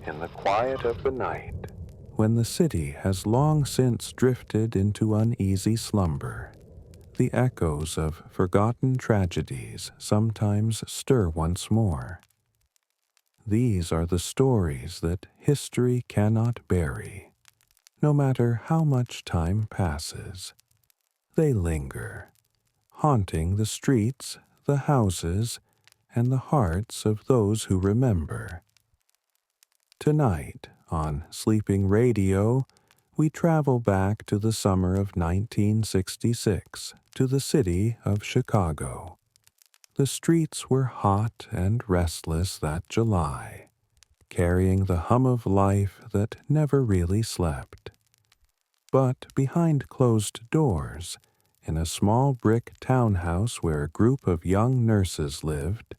in the quiet of the night, when the city has long since drifted into uneasy slumber, the echoes of forgotten tragedies sometimes stir once more. These are the stories that history cannot bury, no matter how much time passes. They linger, haunting the streets, the houses, and the hearts of those who remember. Tonight, on Sleeping Radio, we travel back to the summer of 1966 to the city of Chicago. The streets were hot and restless that July, carrying the hum of life that never really slept. But behind closed doors, in a small brick townhouse where a group of young nurses lived,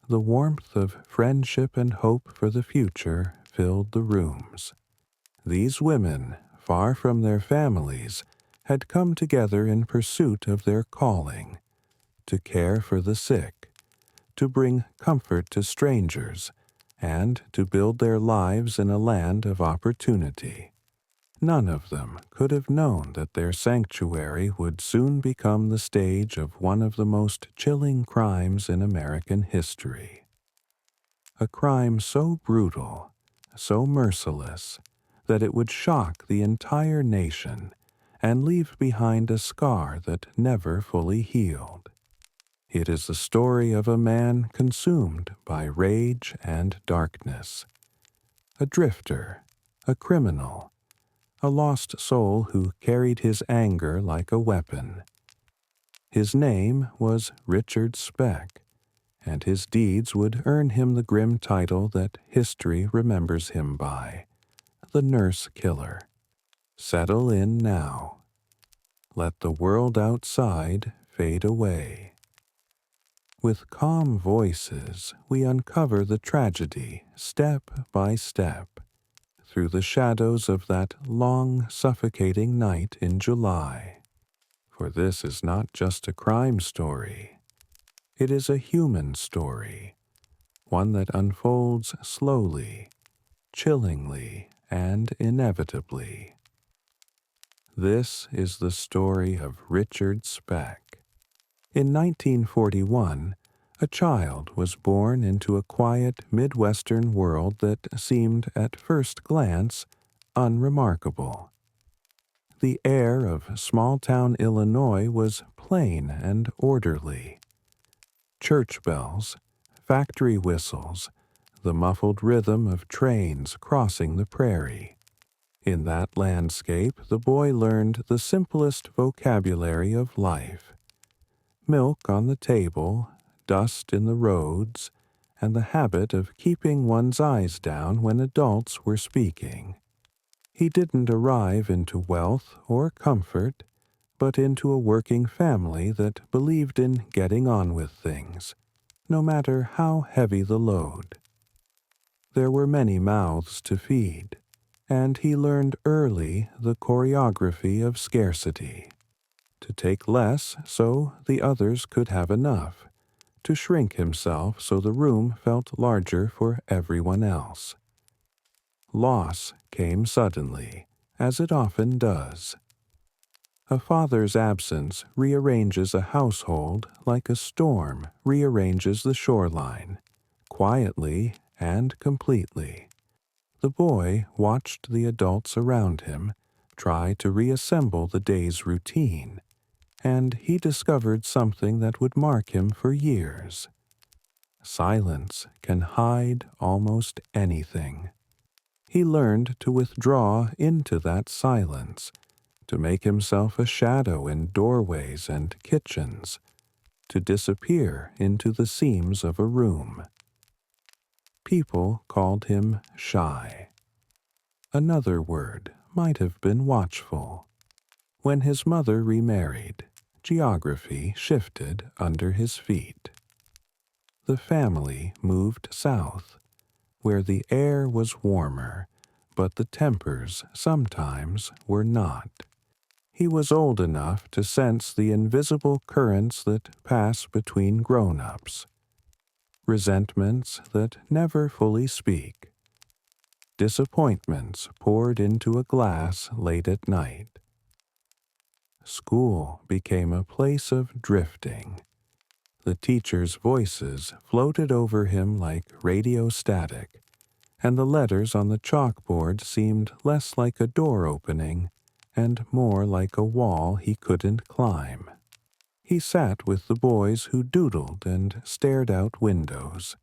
the warmth of friendship and hope for the future filled the rooms. These women, far from their families, had come together in pursuit of their calling, to care for the sick, to bring comfort to strangers, and to build their lives in a land of opportunity. None of them could have known that their sanctuary would soon become the stage of one of the most chilling crimes in American history. A crime so brutal, so merciless, that it would shock the entire nation and leave behind a scar that never fully healed. It is the story of a man consumed by rage and darkness, a drifter, a criminal, a lost soul who carried his anger like a weapon. His name was Richard Speck, and his deeds would earn him the grim title that history remembers him by, the Nurse Killer. Settle in now. Let the world outside fade away. With calm voices, we uncover the tragedy step by step, through the shadows of that long, suffocating night in July. For this is not just a crime story. It is a human story, one that unfolds slowly, chillingly, and inevitably. This is the story of Richard Speck. In 1941, a child was born into a quiet Midwestern world that seemed at first glance unremarkable. The air of small-town Illinois was plain and orderly. Church bells, factory whistles, the muffled rhythm of trains crossing the prairie. In that landscape, the boy learned the simplest vocabulary of life. Milk on the table, dust in the roads, and the habit of keeping one's eyes down when adults were speaking. He didn't arrive into wealth or comfort, but into a working family that believed in getting on with things, no matter how heavy the load. There were many mouths to feed, and he learned early the choreography of scarcity. To take less so the others could have enough, to shrink himself so the room felt larger for everyone else. Loss came suddenly, as it often does. A father's absence rearranges a household like a storm rearranges the shoreline, quietly and completely. The boy watched the adults around him try to reassemble the day's routine, and he discovered something that would mark him for years. Silence can hide almost anything. He learned to withdraw into that silence, to make himself a shadow in doorways and kitchens, to disappear into the seams of a room. People called him shy. Another word might have been watchful. When his mother remarried, geography shifted under his feet. The family moved south, where the air was warmer, but the tempers sometimes were not. He was old enough to sense the invisible currents that pass between grown-ups, resentments that never fully speak, disappointments poured into a glass late at night. School became a place of drifting. The teachers' voices floated over him like radio static, and the letters on the chalkboard seemed less like a door opening and more like a wall he couldn't climb. He sat with the boys who doodled and stared out windows.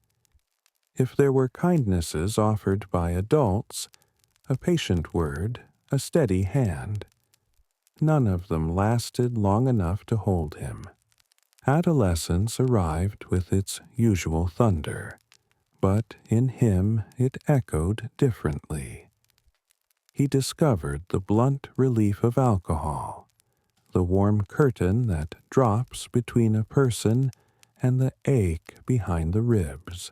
If there were kindnesses offered by adults, a patient word, a steady hand, none of them lasted long enough to hold him. Adolescence arrived with its usual thunder, but in him it echoed differently. He discovered the blunt relief of alcohol, the warm curtain that drops between a person and the ache behind the ribs.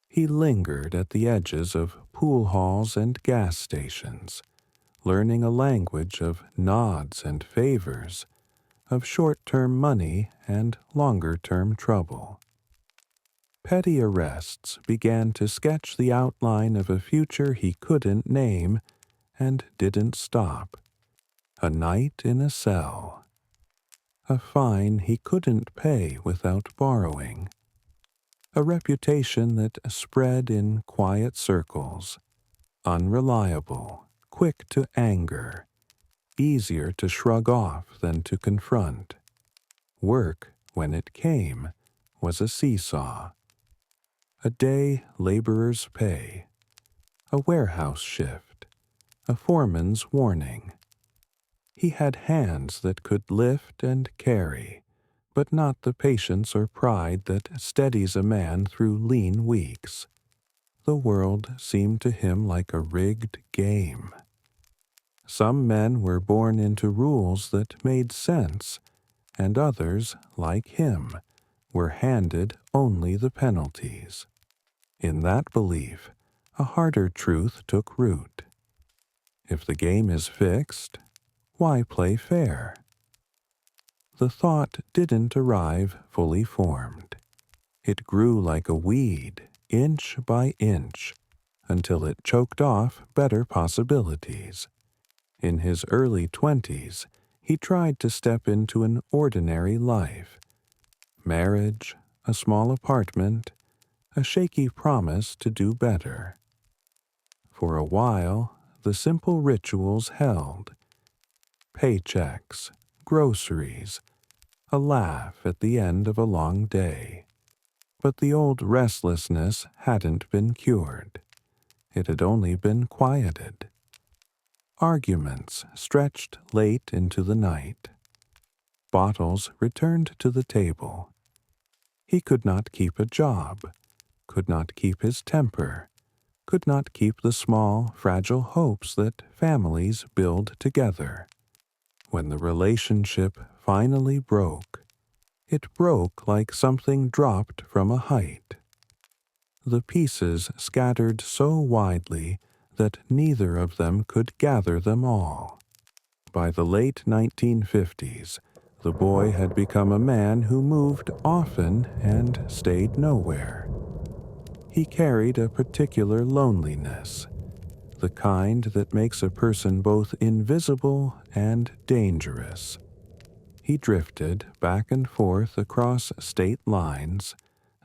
He lingered at the edges of pool halls and gas stations, learning a language of nods and favors, of short-term money and longer-term trouble. Petty arrests began to sketch the outline of a future he couldn't name and didn't stop. A night in a cell. A fine he couldn't pay without borrowing. A reputation that spread in quiet circles. Unreliable, quick to anger, easier to shrug off than to confront. Work, when it came, was a seesaw. A day laborer's pay. A warehouse shift. A foreman's warning. He had hands that could lift and carry, but not the patience or pride that steadies a man through lean weeks. The world seemed to him like a rigged game. Some men were born into rules that made sense, and others, like him, were handed only the penalties. In that belief, a harder truth took root. If the game is fixed, why play fair? The thought didn't arrive fully formed. It grew like a weed, inch by inch, until it choked off better possibilities. In his early 20s, he tried to step into an ordinary life. Marriage, a small apartment, a shaky promise to do better. For a while, the simple rituals held. Paychecks, groceries, a laugh at the end of a long day. But the old restlessness hadn't been cured. It had only been quieted. Arguments stretched late into the night. Bottles returned to the table. He could not keep a job, could not keep his temper, could not keep the small, fragile hopes that families build together. When the relationship finally broke, it broke like something dropped from a height. The pieces scattered so widely that neither of them could gather them all. By the late 1950s, the boy had become a man who moved often and stayed nowhere. He carried a particular loneliness, the kind that makes a person both invisible and dangerous. He drifted back and forth across state lines,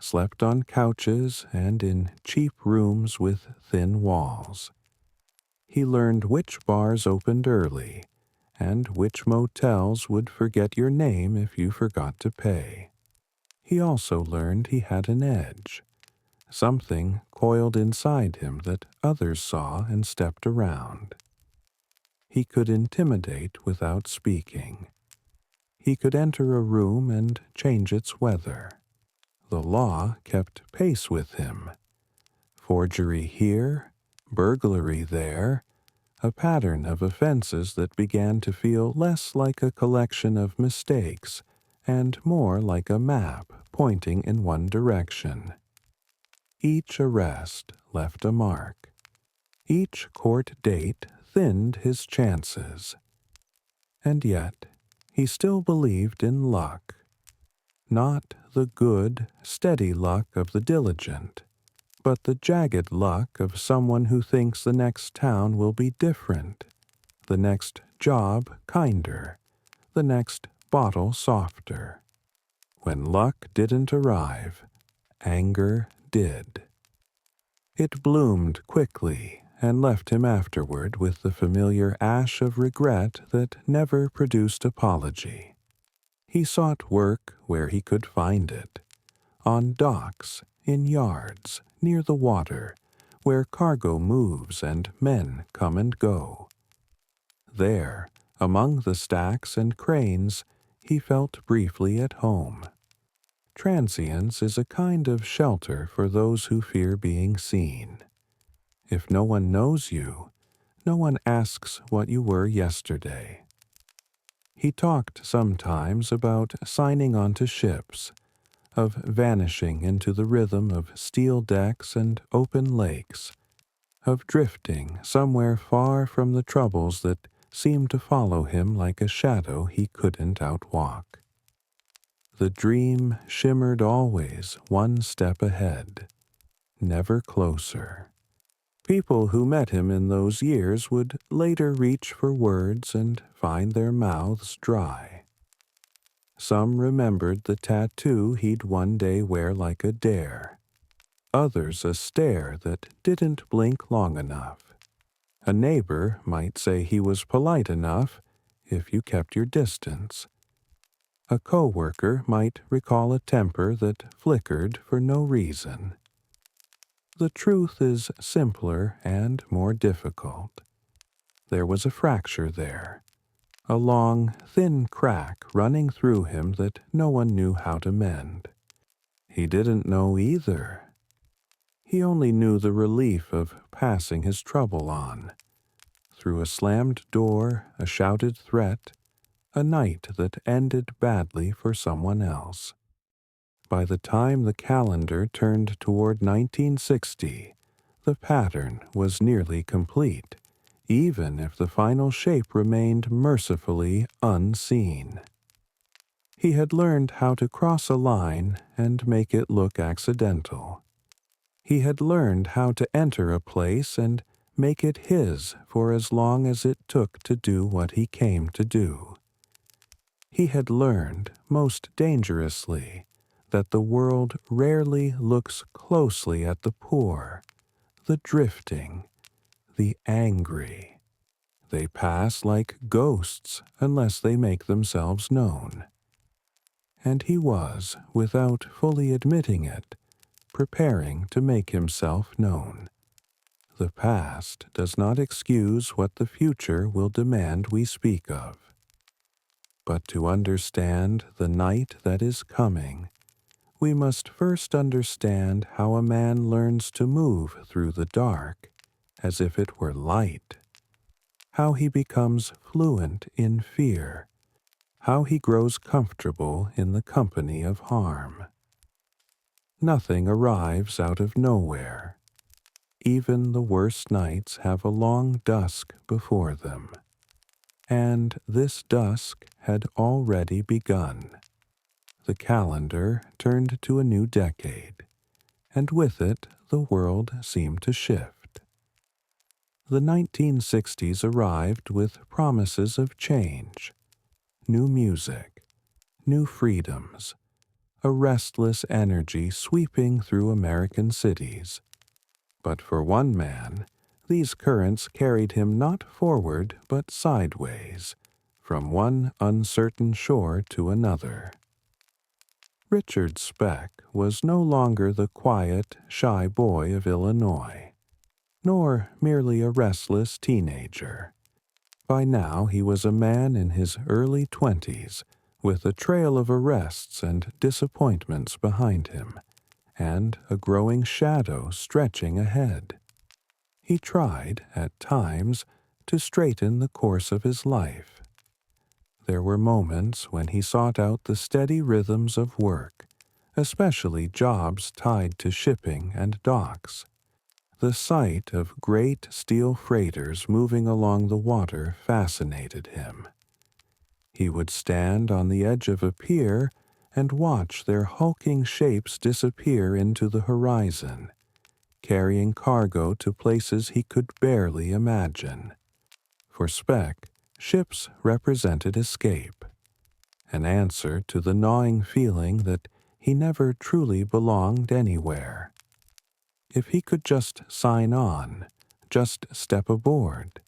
slept on couches and in cheap rooms with thin walls. He learned which bars opened early, and which motels would forget your name if you forgot to pay. He also learned he had an edge, something coiled inside him that others saw and stepped around. He could intimidate without speaking. He could enter a room and change its weather. The law kept pace with him. Forgery here, burglary there, a pattern of offenses that began to feel less like a collection of mistakes and more like a map pointing in one direction. Each arrest left a mark. Each court date thinned his chances. And yet, he still believed in luck. Not the good, steady luck of the diligent, but the jagged luck of someone who thinks the next town will be different, the next job kinder, the next bottle softer. When luck didn't arrive, anger did. It bloomed quickly and left him afterward with the familiar ash of regret that never produced apology. He sought work where he could find it, on docks, in yards, near the water, where cargo moves and men come and go. There, among the stacks and cranes, he felt briefly at home. Transience is a kind of shelter for those who fear being seen. If no one knows you, no one asks what you were yesterday. He talked sometimes about signing onto ships, of vanishing into the rhythm of steel decks and open lakes, of drifting somewhere far from the troubles that seemed to follow him like a shadow he couldn't outwalk. The dream shimmered always one step ahead, never closer. People who met him in those years would later reach for words and find their mouths dry. Some remembered the tattoo he'd one day wear like a dare, others a stare that didn't blink long enough. A neighbor might say he was polite enough if you kept your distance. A coworker might recall a temper that flickered for no reason. The truth is simpler and more difficult. There was a fracture there, a long, thin crack running through him that no one knew how to mend. He didn't know either. He only knew the relief of passing his trouble on. Through a slammed door, a shouted threat, a night that ended badly for someone else. By the time the calendar turned toward 1960, the pattern was nearly complete, even if the final shape remained mercifully unseen. He had learned how to cross a line and make it look accidental. He had learned how to enter a place and make it his for as long as it took to do what he came to do. He had learned, most dangerously, that the world rarely looks closely at the poor, the drifting, the angry. They pass like ghosts unless they make themselves known. And he was, without fully admitting it, preparing to make himself known. The past does not excuse what the future will demand we speak of. But to understand the night that is coming, we must first understand how a man learns to move through the dark as if it were light, how he becomes fluent in fear, how he grows comfortable in the company of harm. Nothing arrives out of nowhere. Even the worst nights have a long dusk before them. And this dusk had already begun. The calendar turned to a new decade, and with it the world seemed to shift. The 1960s arrived with promises of change, new music, new freedoms, a restless energy sweeping through American cities. But for one man, these currents carried him not forward but sideways, from one uncertain shore to another. Richard Speck was no longer the quiet, shy boy of Illinois, nor merely a restless teenager. By now he was a man in his early 20s, with a trail of arrests and disappointments behind him, and a growing shadow stretching ahead. He tried, at times, to straighten the course of his life. There were moments when he sought out the steady rhythms of work, especially jobs tied to shipping and docks. The sight of great steel freighters moving along the water fascinated him. He would stand on the edge of a pier and watch their hulking shapes disappear into the horizon, carrying cargo to places he could barely imagine. For Speck, ships represented escape, an answer to the gnawing feeling that he never truly belonged anywhere. If he could just sign on, just step aboard,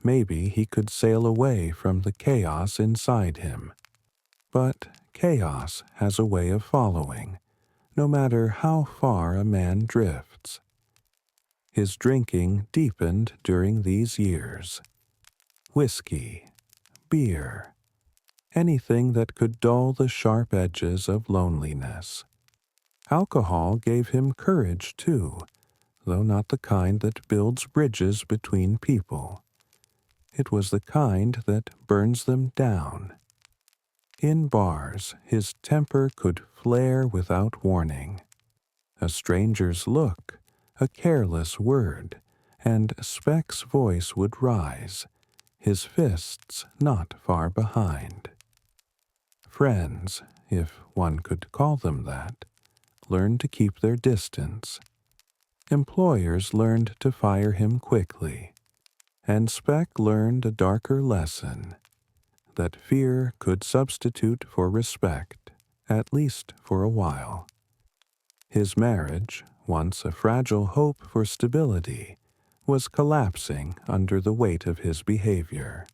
maybe he could sail away from the chaos inside him. But chaos has a way of following, no matter how far a man drifts. His drinking deepened during these years. Whiskey, beer, anything that could dull the sharp edges of loneliness. Alcohol gave him courage, too, though not the kind that builds bridges between people. It was the kind that burns them down. In bars, his temper could flare without warning. A stranger's look, a careless word, and Speck's voice would rise, his fists not far behind. Friends, if one could call them that, learned to keep their distance. Employers learned to fire him quickly, and Speck learned a darker lesson, that fear could substitute for respect, at least for a while. His marriage, once a fragile hope for stability, was collapsing under the weight of his behavior.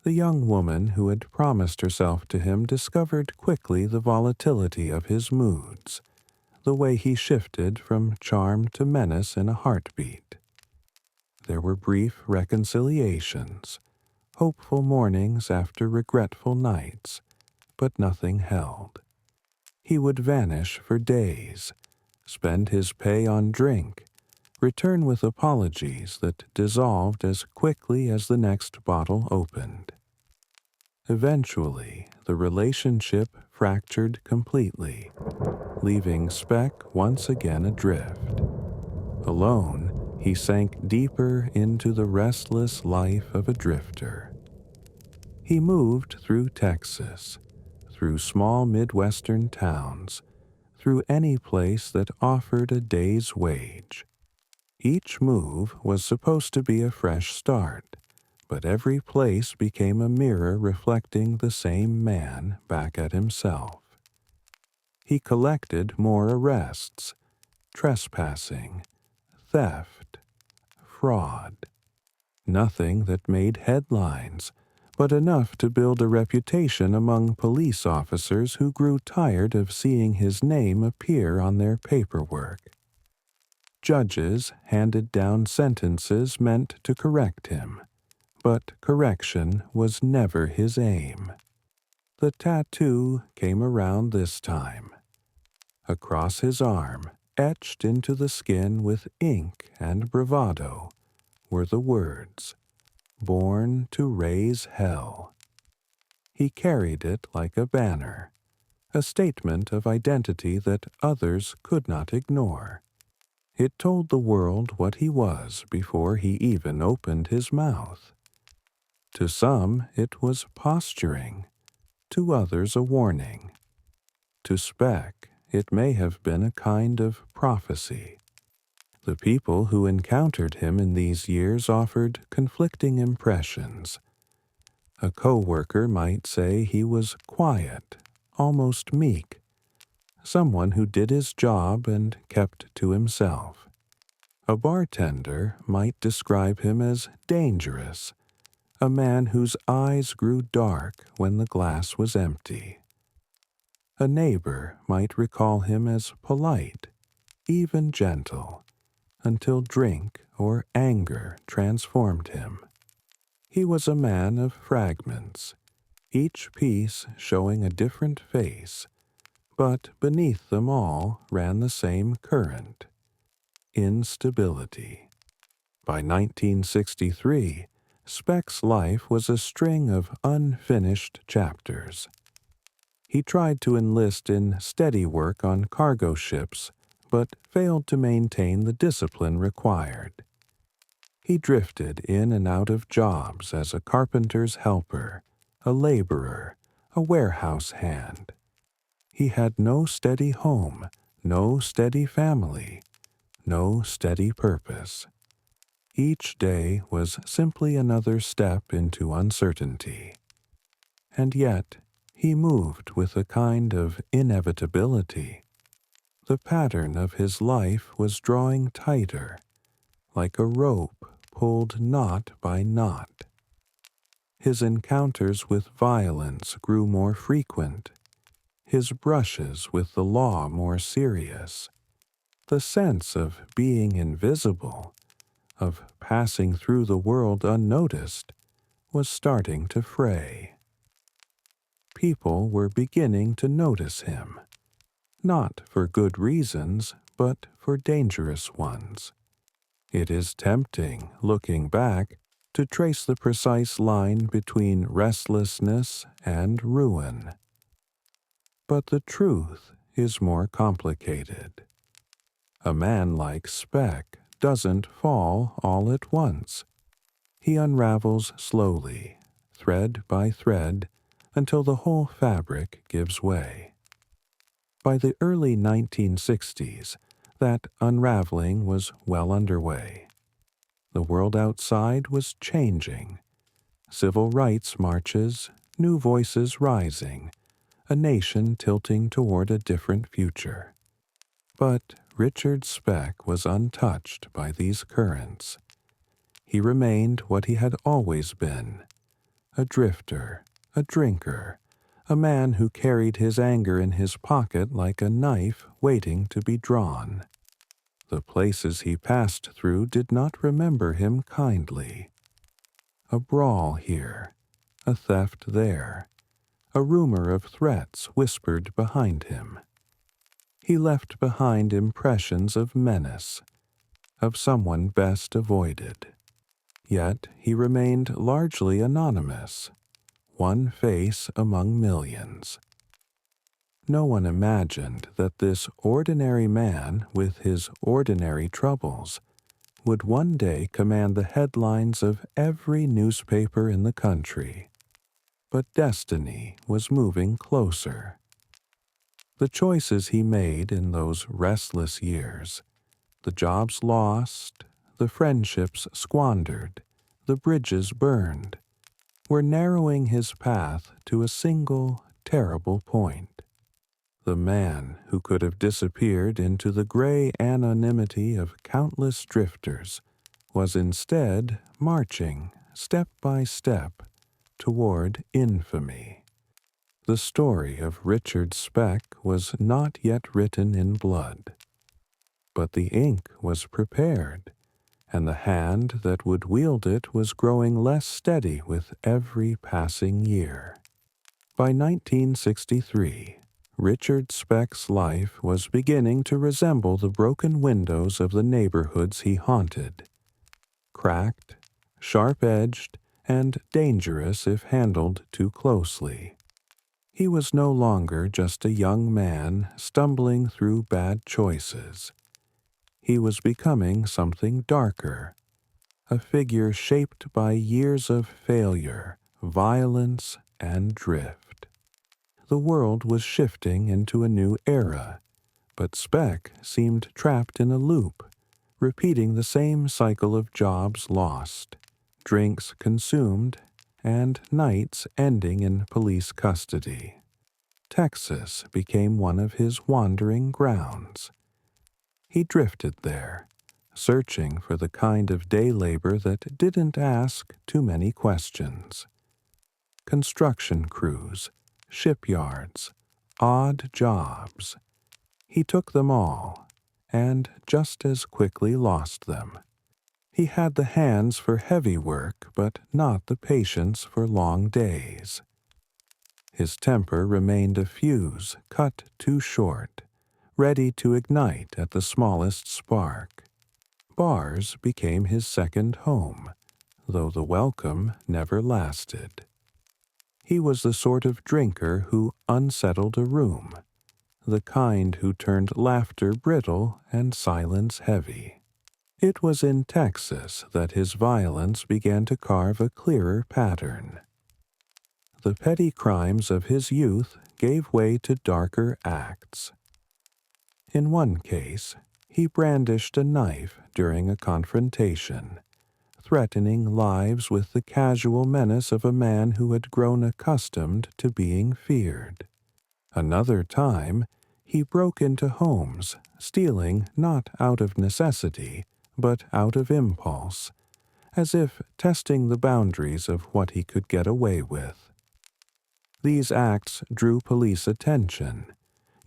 The young woman who had promised herself to him discovered quickly the volatility of his moods, the way he shifted from charm to menace in a heartbeat. There were brief reconciliations, hopeful mornings after regretful nights, but nothing held. He would vanish for days, spend his pay on drink, return with apologies that dissolved as quickly as the next bottle opened. Eventually, the relationship fractured completely, leaving Speck once again adrift. Alone, he sank deeper into the restless life of a drifter. He moved through Texas, through small Midwestern towns, through any place that offered a day's wage. Each move was supposed to be a fresh start, but every place became a mirror reflecting the same man back at himself. He collected more arrests, trespassing, theft, fraud. Nothing that made headlines, but enough to build a reputation among police officers who grew tired of seeing his name appear on their paperwork. Judges handed down sentences meant to correct him, but correction was never his aim. The tattoo came around this time. Across his arm, etched into the skin with ink and bravado, were the words, "Born to raise hell." He carried it like a banner, a statement of identity that others could not ignore. It told the world what he was before he even opened his mouth. To some, it was posturing, to others a warning. To Speck, it may have been a kind of prophecy. The people who encountered him in these years offered conflicting impressions. A co-worker might say he was quiet, almost meek, someone who did his job and kept to himself. A bartender might describe him as dangerous, a man whose eyes grew dark when the glass was empty. A neighbor might recall him as polite, even gentle, until drink or anger transformed him. He was a man of fragments, each piece showing a different face, but beneath them all ran the same current: instability. By 1963, Speck's life was a string of unfinished chapters. He tried to enlist in steady work on cargo ships, but failed to maintain the discipline required. He drifted in and out of jobs as a carpenter's helper, a laborer, a warehouse hand. He had no steady home, no steady family, no steady purpose. Each day was simply another step into uncertainty. And yet, he moved with a kind of inevitability. The pattern of his life was drawing tighter, like a rope pulled knot by knot. His encounters with violence grew more frequent, his brushes with the law more serious. The sense of being invisible, of passing through the world unnoticed, was starting to fray. People were beginning to notice him, not for good reasons, but for dangerous ones. It is tempting, looking back, to trace the precise line between restlessness and ruin. But the truth is more complicated. A man like Speck doesn't fall all at once. He unravels slowly, thread by thread, until the whole fabric gives way. By the early 1960s, that unraveling was well underway. The world outside was changing. Civil rights marches, new voices rising, a nation tilting toward a different future. But Richard Speck was untouched by these currents. He remained what he had always been, a drifter, a drinker, a man who carried his anger in his pocket like a knife waiting to be drawn. The places he passed through did not remember him kindly. A brawl here, a theft there, a rumor of threats whispered behind him. He left behind impressions of menace, of someone best avoided. Yet he remained largely anonymous, one face among millions. No one imagined that this ordinary man with his ordinary troubles would one day command the headlines of every newspaper in the country. But destiny was moving closer. The choices he made in those restless years, the jobs lost, the friendships squandered, the bridges burned, were narrowing his path to a single terrible point. The man who could have disappeared into the gray anonymity of countless drifters was instead marching, step by step, toward infamy. The story of Richard Speck was not yet written in blood, but the ink was prepared, and the hand that would wield it was growing less steady with every passing year. By 1963, Richard Speck's life was beginning to resemble the broken windows of the neighborhoods he haunted. Cracked, sharp-edged, and dangerous if handled too closely. He was no longer just a young man stumbling through bad choices. He was becoming something darker, a figure shaped by years of failure, violence, and drift. The world was shifting into a new era, but Speck seemed trapped in a loop, repeating the same cycle of jobs lost, drinks consumed, and nights ending in police custody. Texas became one of his wandering grounds. He drifted there, searching for the kind of day labor that didn't ask too many questions. Construction crews, shipyards, odd jobs. He took them all, and just as quickly lost them. He had the hands for heavy work, but not the patience for long days. His temper remained a fuse cut too short, ready to ignite at the smallest spark. Bars became his second home, though the welcome never lasted. He was the sort of drinker who unsettled a room, the kind who turned laughter brittle and silence heavy. It was in Texas that his violence began to carve a clearer pattern. The petty crimes of his youth gave way to darker acts. In one case, He brandished a knife during a confrontation, threatening lives with the casual menace of a man who had grown accustomed to being feared. Another time, he broke into homes, stealing not out of necessity, but out of impulse, as if testing the boundaries of what he could get away with. These acts drew police attention,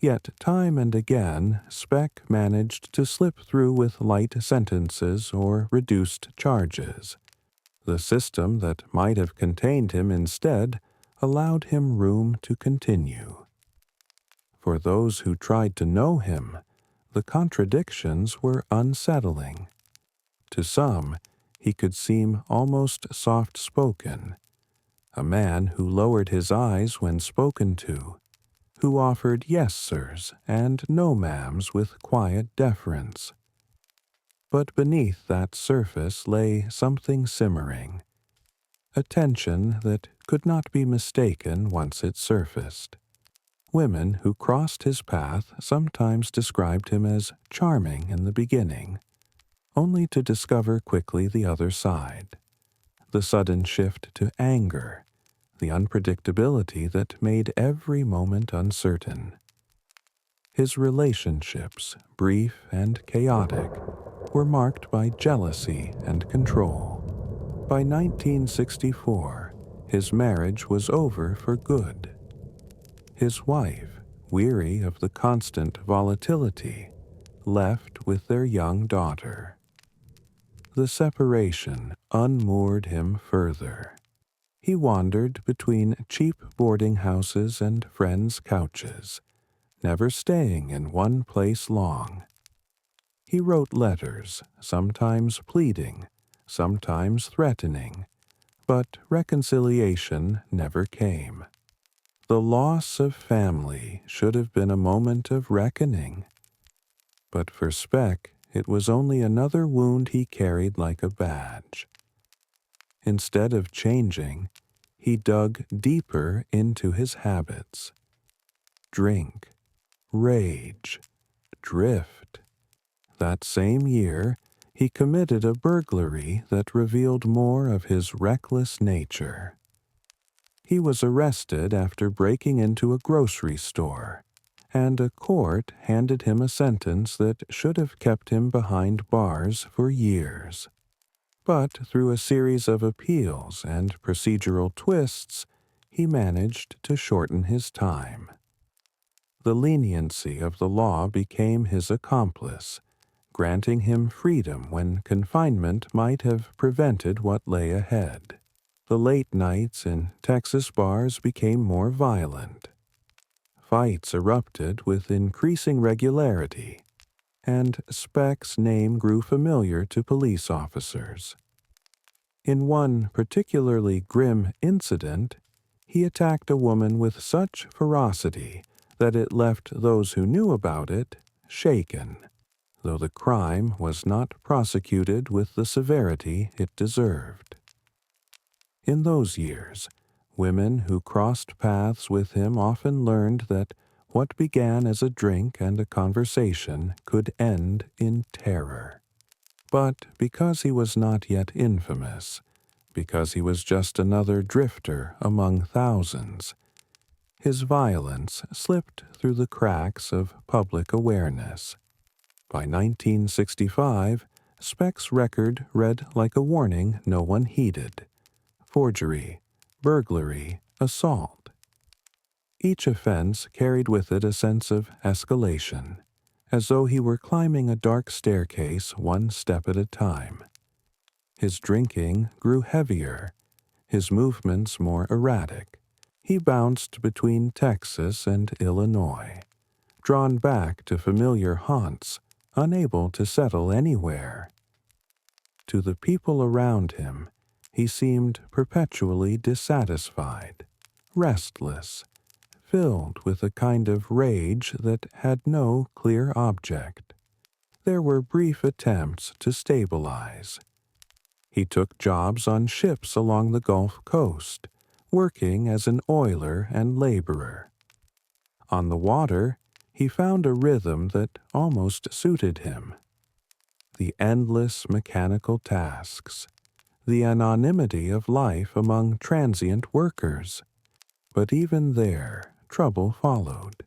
yet time and again Speck managed to slip through with light sentences or reduced charges. The system that might have contained him instead allowed him room to continue. For those who tried to know him, the contradictions were unsettling. To some, he could seem almost soft-spoken, a man who lowered his eyes when spoken to, who offered yes sirs and no ma'ams with quiet deference. But beneath that surface lay something simmering, a tension that could not be mistaken once it surfaced. Women who crossed his path sometimes described him as charming in the beginning, only to discover quickly the other side, the sudden shift to anger, the unpredictability that made every moment uncertain. His relationships, brief and chaotic, were marked by jealousy and control. By 1964, his marriage was over for good. His wife, weary of the constant volatility, left with their young daughter. The separation unmoored him further. He wandered between cheap boarding houses and friends' couches, never staying in one place long. He wrote letters, sometimes pleading, sometimes threatening, but reconciliation never came. The loss of family should have been a moment of reckoning, but for Speck it was only another wound he carried like a badge. Instead of changing, he dug deeper into his habits. Drink, rage, drift. That same year, he committed a burglary that revealed more of his reckless nature. He was arrested after breaking into a grocery store, and a court handed him a sentence that should have kept him behind bars for years. But through a series of appeals and procedural twists, he managed to shorten his time. The leniency of the law became his accomplice, granting him freedom when confinement might have prevented what lay ahead. The late nights in Texas bars became more violent. Fights erupted with increasing regularity, and Speck's name grew familiar to police officers. In one particularly grim incident, he attacked a woman with such ferocity that it left those who knew about it shaken, though the crime was not prosecuted with the severity it deserved. In those years, women who crossed paths with him often learned that what began as a drink and a conversation could end in terror. But because he was not yet infamous, because he was just another drifter among thousands, his violence slipped through the cracks of public awareness. By 1965, Speck's record read like a warning no one heeded: forgery, burglary, assault. Each offense carried with it a sense of escalation, as though he were climbing a dark staircase one step at a time. His drinking grew heavier, his movements more erratic. He bounced between Texas and Illinois, drawn back to familiar haunts, unable to settle anywhere. To the people around him, he seemed perpetually dissatisfied, restless, filled with a kind of rage that had no clear object. There were brief attempts to stabilize. He took jobs on ships along the Gulf Coast, working as an oiler and laborer. On the water, he found a rhythm that almost suited him. The endless mechanical tasks, the anonymity of life among transient workers. But even there, trouble followed.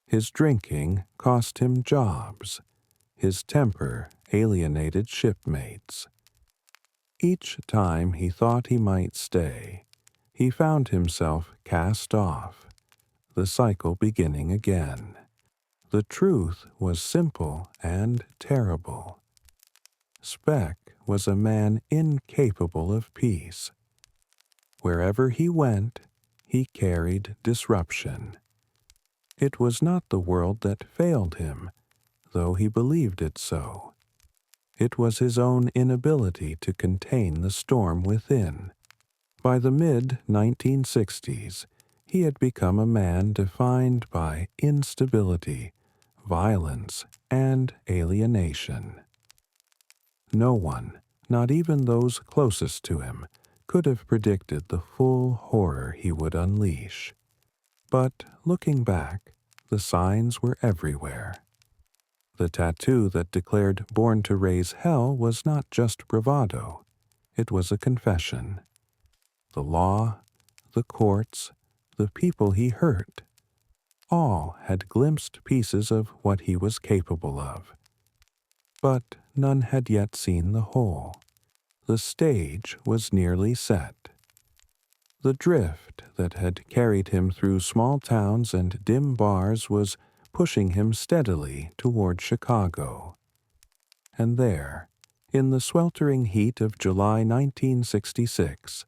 His drinking cost him jobs. His temper alienated shipmates. Each time he thought he might stay, he found himself cast off, the cycle beginning again. The truth was simple and terrible. Speck was a man incapable of peace. Wherever he went, he carried disruption. It was not the world that failed him, though he believed it so. It was his own inability to contain the storm within. By the mid-1960s, he had become a man defined by instability, violence, and alienation. No one, not even those closest to him, could have predicted the full horror he would unleash. But looking back, the signs were everywhere. The tattoo that declared "Born to Raise Hell" was not just bravado. It was a confession. The law, the courts, the people he hurt, all had glimpsed pieces of what he was capable of. But none had yet seen the whole. The stage was nearly set. The drift that had carried him through small towns and dim bars was pushing him steadily toward Chicago. And there, in the sweltering heat of July 1966,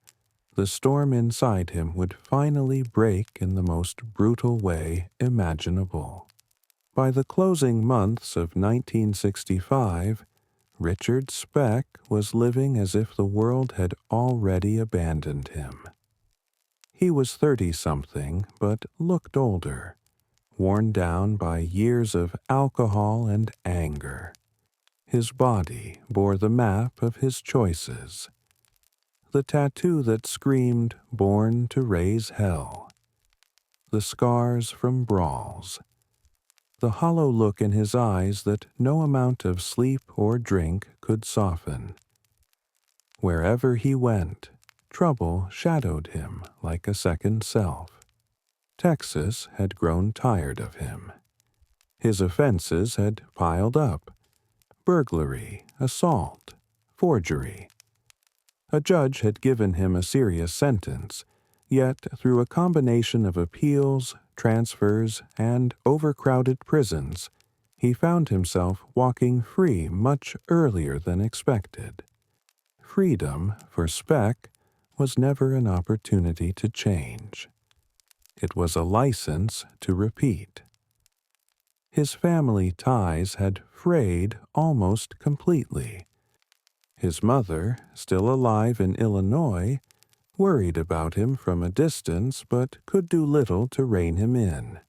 the storm inside him would finally break in the most brutal way imaginable. By the closing months of 1965, Richard Speck was living as if the world had already abandoned him. He was 30-something, but looked older, worn down by years of alcohol and anger. His body bore the map of his choices. The tattoo that screamed "Born to Raise Hell." The scars from brawls. The hollow look in his eyes that no amount of sleep or drink could soften. Wherever he went, trouble shadowed him like a second self. Texas had grown tired of him. His offenses had piled up: burglary, assault, forgery. A judge had given him a serious sentence, yet through a combination of appeals, transfers, and overcrowded prisons, he found himself walking free much earlier than expected. Freedom, for Speck, was never an opportunity to change. It was a license to repeat. His family ties had frayed almost completely. His mother, still alive in Illinois, worried about him from a distance but could do little to rein him in.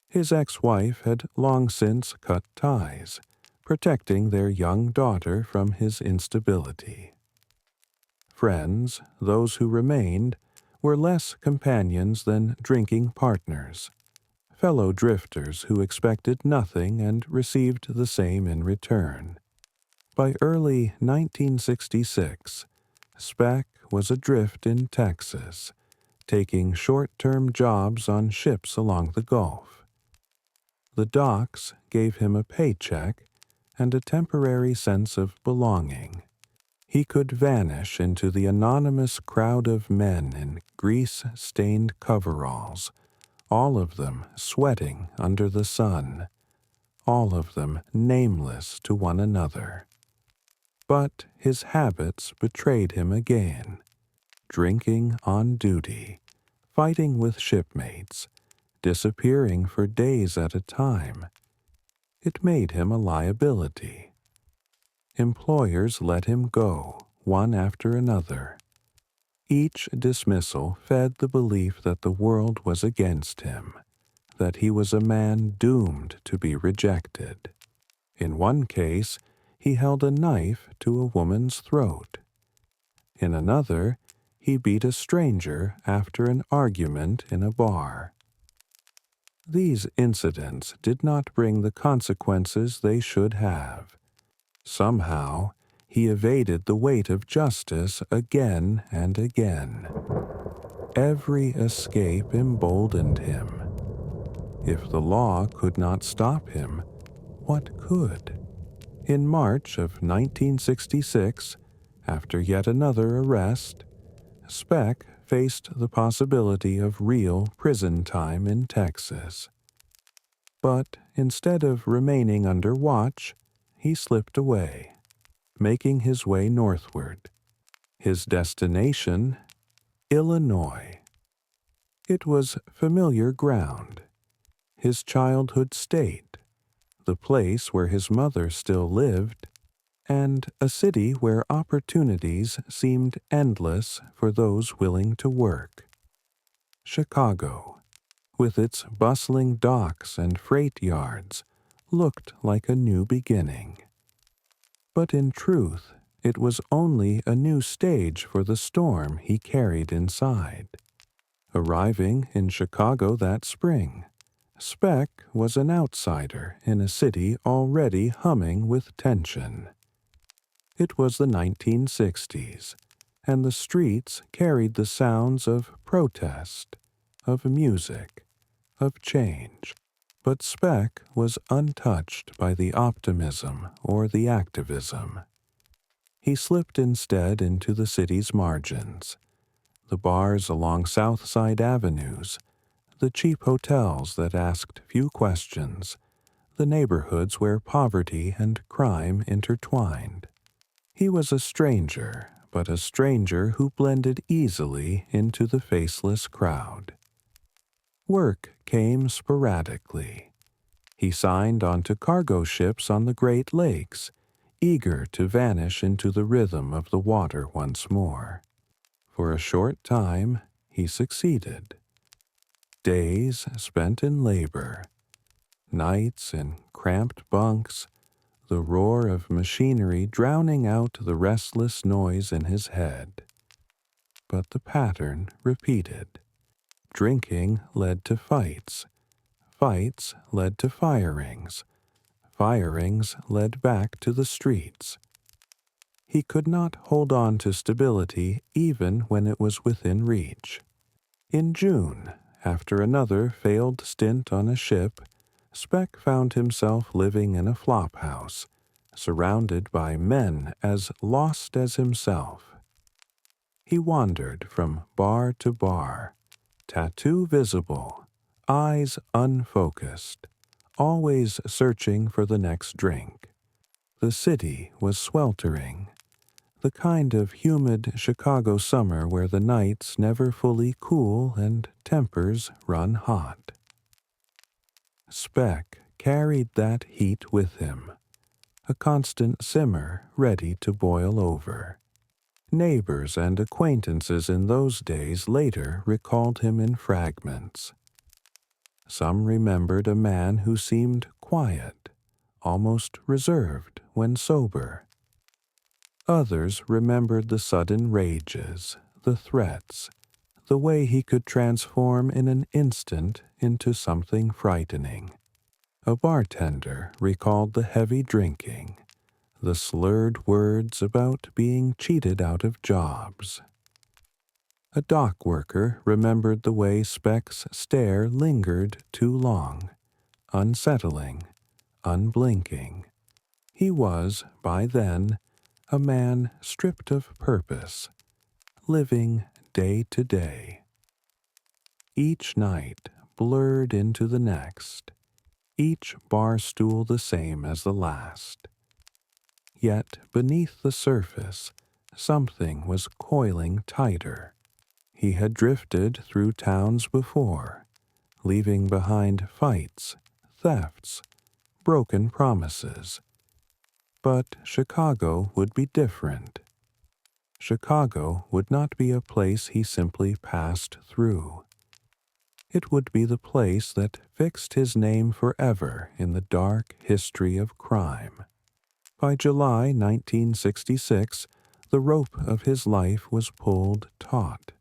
His ex-wife had long since cut ties, protecting their young daughter from his instability. Friends, those who remained, were less companions than drinking partners, fellow drifters who expected nothing and received the same in return. By early 1966, Speck was adrift in Texas, taking short-term jobs on ships along the Gulf. The docks gave him a paycheck and a temporary sense of belonging. He could vanish into the anonymous crowd of men in grease-stained coveralls, all of them sweating under the sun, all of them nameless to one another. But his habits betrayed him again. Drinking on duty, fighting with shipmates, disappearing for days at a time. It made him a liability. Employers let him go, one after another. Each dismissal fed the belief that the world was against him, that he was a man doomed to be rejected. In one case, he held a knife to a woman's throat. In another, he beat a stranger after an argument in a bar. These incidents did not bring the consequences they should have. Somehow, he evaded the weight of justice again and again. Every escape emboldened him. If the law could not stop him, what could? In March of 1966, after yet another arrest, Speck faced the possibility of real prison time in Texas. But instead of remaining under watch, he slipped away, making his way northward. His destination, Illinois. It was familiar ground. His childhood state, the place where his mother still lived, and a city where opportunities seemed endless for those willing to work. Chicago, with its bustling docks and freight yards, looked like a new beginning. But in truth, it was only a new stage for the storm he carried inside. Arriving in Chicago that spring, Speck was an outsider in a city already humming with tension. It was the 1960s, and the streets carried the sounds of protest, of music, of change. But Speck was untouched by the optimism or the activism. He slipped instead into the city's margins, the bars along South Side avenues, the cheap hotels that asked few questions, the neighborhoods where poverty and crime intertwined. He was a stranger, but a stranger who blended easily into the faceless crowd. Work came sporadically. He signed onto cargo ships on the Great Lakes, eager to vanish into the rhythm of the water once more. For a short time, he succeeded. Days spent in labor, nights in cramped bunks, the roar of machinery drowning out the restless noise in his head. But the pattern repeated. Drinking led to fights. Fights led to firings. Firings led back to the streets. He could not hold on to stability even when it was within reach. In June, after another failed stint on a ship, Speck found himself living in a flophouse, surrounded by men as lost as himself. He wandered from bar to bar, tattoo visible, eyes unfocused, always searching for the next drink. The city was sweltering, the kind of humid Chicago summer where the nights never fully cool and tempers run hot. Speck carried that heat with him, a constant simmer ready to boil over. Neighbors and acquaintances in those days later recalled him in fragments. Some remembered a man who seemed quiet, almost reserved when sober. Others remembered the sudden rages, the threats, the way he could transform in an instant into something frightening. A bartender recalled the heavy drinking, the slurred words about being cheated out of jobs. A dock worker remembered the way Speck's stare lingered too long, unsettling, unblinking. He was, by then, a man stripped of purpose, living day to day. Each night blurred into the next, each bar stool the same as the last. Yet beneath the surface, something was coiling tighter. He had drifted through towns before, leaving behind fights, thefts, broken promises. But Chicago would be different. Chicago would not be a place he simply passed through. It would be the place that fixed his name forever in the dark history of crime. By July 1966, the rope of his life was pulled taut.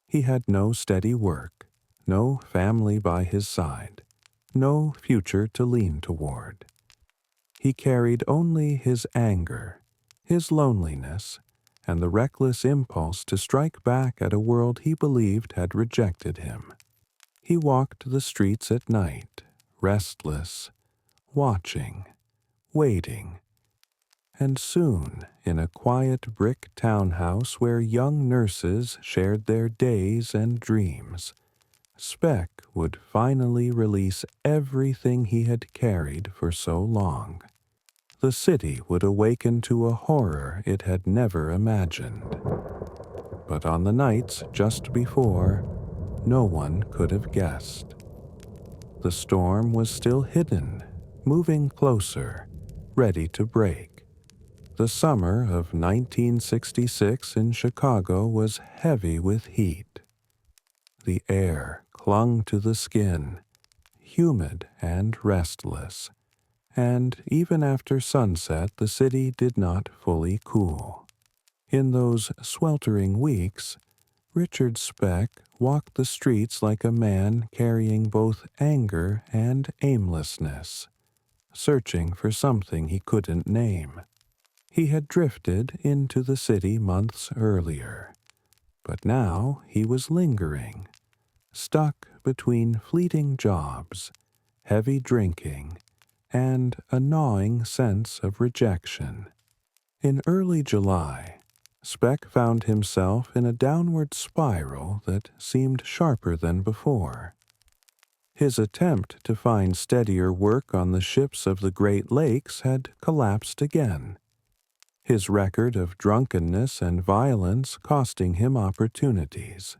He had no steady work, no family by his side, no future to lean toward. He carried only his anger, his loneliness, and the reckless impulse to strike back at a world he believed had rejected him. He walked the streets at night, restless, watching, waiting, and soon, in a quiet brick townhouse where young nurses shared their days and dreams, Speck would finally release everything he had carried for so long. The city would awaken to a horror it had never imagined. But on the nights just before, no one could have guessed. The storm was still hidden, moving closer, ready to break. The summer of 1966 in Chicago was heavy with heat. The air clung to the skin, humid and restless, and even after sunset the city did not fully cool. In those sweltering weeks, Richard Speck walked the streets like a man carrying both anger and aimlessness, searching for something he couldn't name. He had drifted into the city months earlier, but now he was lingering, stuck between fleeting jobs, heavy drinking, and a gnawing sense of rejection. In early July, Speck found himself in a downward spiral that seemed sharper than before. His attempt to find steadier work on the ships of the Great Lakes had collapsed again, his record of drunkenness and violence costing him opportunities.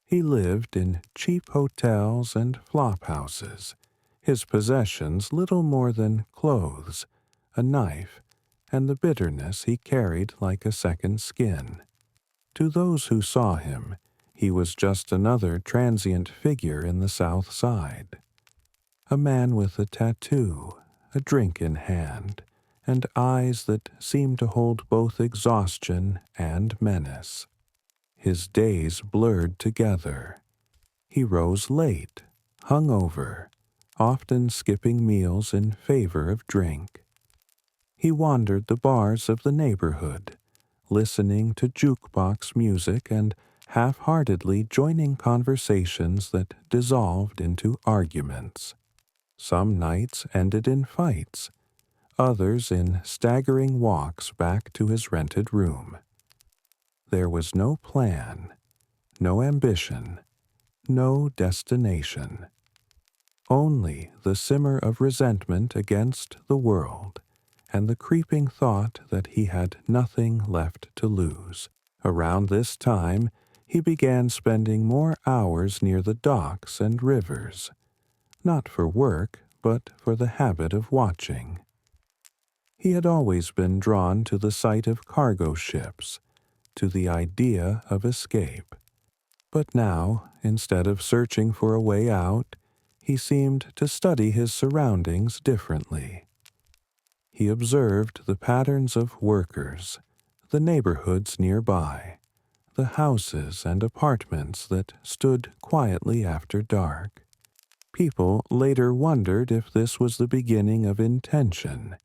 He lived in cheap hotels and flop houses, his possessions little more than clothes, a knife, and the bitterness he carried like a second skin. To those who saw him, he was just another transient figure in the South Side. A man with a tattoo, a drink in hand, and eyes that seemed to hold both exhaustion and menace. His days blurred together. He rose late, hungover, often skipping meals in favor of drink. He wandered the bars of the neighborhood, listening to jukebox music and half-heartedly joining conversations that dissolved into arguments. Some nights ended in fights, others in staggering walks back to his rented room. There was no plan, no ambition, no destination. Only the simmer of resentment against the world, and the creeping thought that he had nothing left to lose. Around this time, he began spending more hours near the docks and rivers, not for work, but for the habit of watching. He had always been drawn to the sight of cargo ships, to the idea of escape. But now, instead of searching for a way out, he seemed to study his surroundings differently. He observed the patterns of workers, the neighborhoods nearby, the houses and apartments that stood quietly after dark. People later wondered if this was the beginning of intention,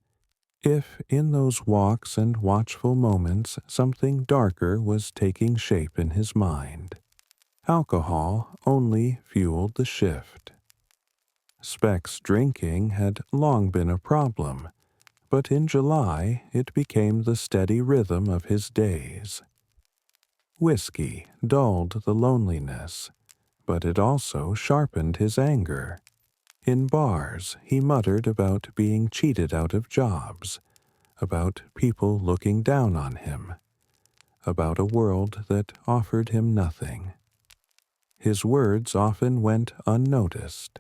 if in those walks and watchful moments something darker was taking shape in his mind. Alcohol only fueled the shift. Speck's drinking had long been a problem, but in July it became the steady rhythm of his days. Whiskey dulled the loneliness, but it also sharpened his anger. In bars, he muttered about being cheated out of jobs, about people looking down on him, about a world that offered him nothing. His words often went unnoticed,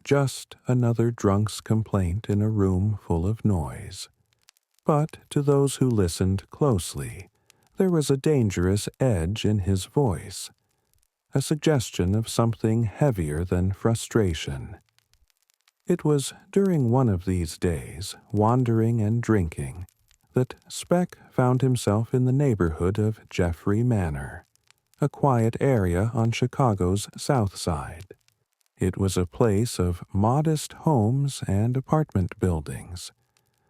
just another drunk's complaint in a room full of noise. But to those who listened closely, there was a dangerous edge in his voice, a suggestion of something heavier than frustration. It was during one of these days, wandering and drinking, that Speck found himself in the neighborhood of Jeffrey Manor, a quiet area on Chicago's South Side. It was a place of modest homes and apartment buildings,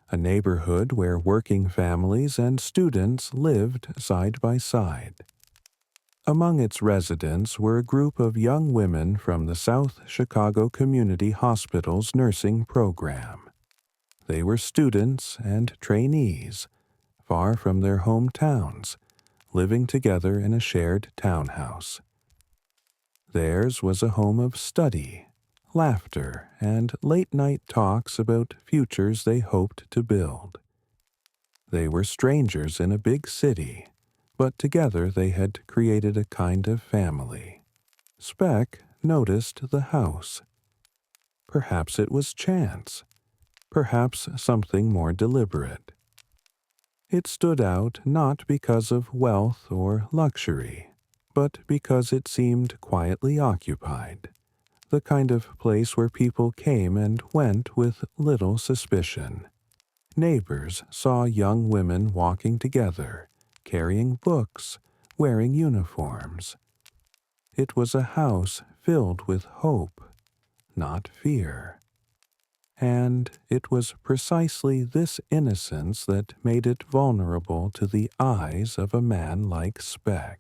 a neighborhood where working families and students lived side by side. Among its residents were a group of young women from the South Chicago Community Hospital's nursing program. They were students and trainees, far from their hometowns, living together in a shared townhouse. Theirs was a home of study, laughter, and late-night talks about futures they hoped to build. They were strangers in a big city, but together they had created a kind of family. Speck noticed the house. Perhaps it was chance, perhaps something more deliberate. It stood out not because of wealth or luxury, but because it seemed quietly occupied, the kind of place where people came and went with little suspicion. Neighbors saw young women walking together, carrying books, wearing uniforms. It was a house filled with hope, not fear. And it was precisely this innocence that made it vulnerable to the eyes of a man like Speck.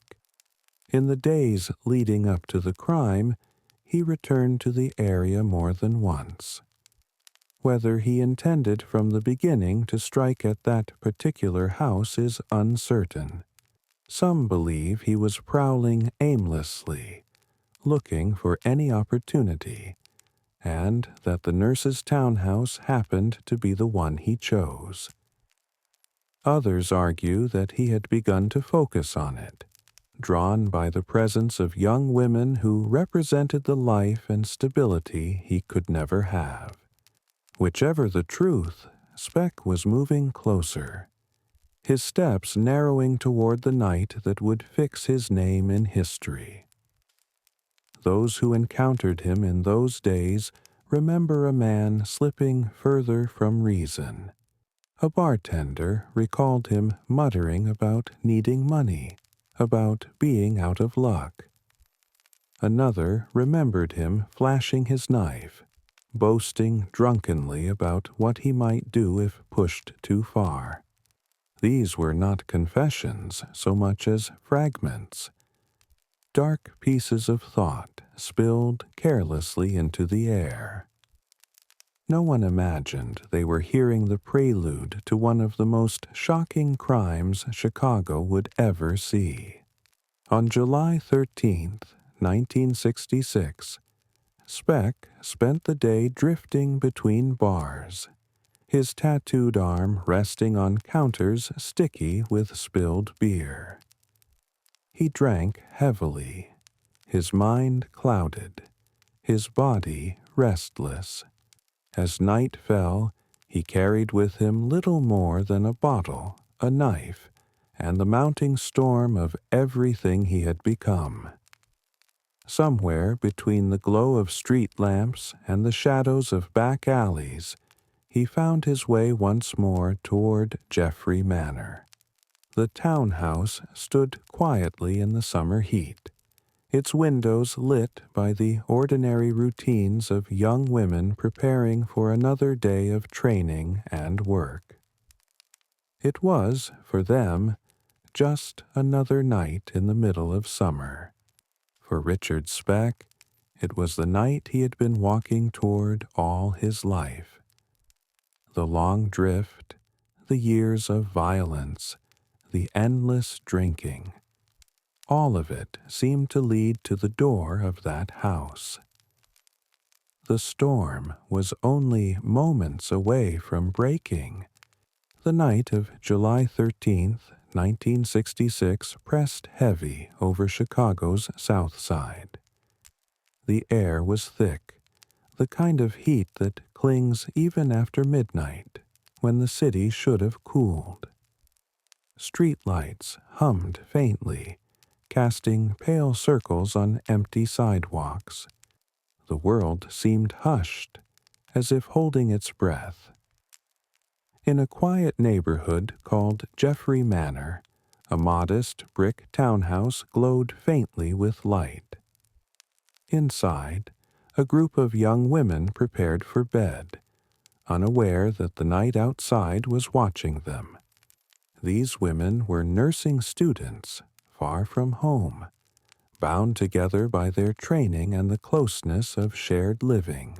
In the days leading up to the crime, he returned to the area more than once. Whether he intended from the beginning to strike at that particular house is uncertain. Some believe he was prowling aimlessly, looking for any opportunity, and that the nurse's townhouse happened to be the one he chose. Others argue that he had begun to focus on it, drawn by the presence of young women who represented the life and stability he could never have. Whichever the truth, Speck was moving closer, his steps narrowing toward the night that would fix his name in history. Those who encountered him in those days remember a man slipping further from reason. A bartender recalled him muttering about needing money, about being out of luck. Another remembered him flashing his knife, boasting drunkenly about what he might do if pushed too far. These were not confessions so much as fragments, dark pieces of thought spilled carelessly into the air. No one imagined they were hearing the prelude to one of the most shocking crimes Chicago would ever see. On July 13th, 1966, Speck spent the day drifting between bars, his tattooed arm resting on counters sticky with spilled beer. He drank heavily, his mind clouded, his body restless. As night fell, he carried with him little more than a bottle, a knife, and the mounting storm of everything he had become. Somewhere between the glow of street lamps and the shadows of back alleys, he found his way once more toward Jeffrey Manor. The townhouse stood quietly in the summer heat, its windows lit by the ordinary routines of young women preparing for another day of training and work. It was, for them, just another night in the middle of summer. For Richard Speck, it was the night he had been walking toward all his life. The long drift, the years of violence, the endless drinking, all of it seemed to lead to the door of that house. The storm was only moments away from breaking. The night of July 13th, 1966 pressed heavy over Chicago's South Side. The air was thick, the kind of heat that clings even after midnight, when the city should have cooled. Streetlights hummed faintly, casting pale circles on empty sidewalks. The world seemed hushed, as if holding its breath. In a quiet neighborhood called Jeffrey Manor, A modest brick townhouse glowed faintly with light. Inside, a group of young women prepared for bed, unaware that the night outside was watching them. These women were nursing students, far from home, bound together by their training and the closeness of shared living.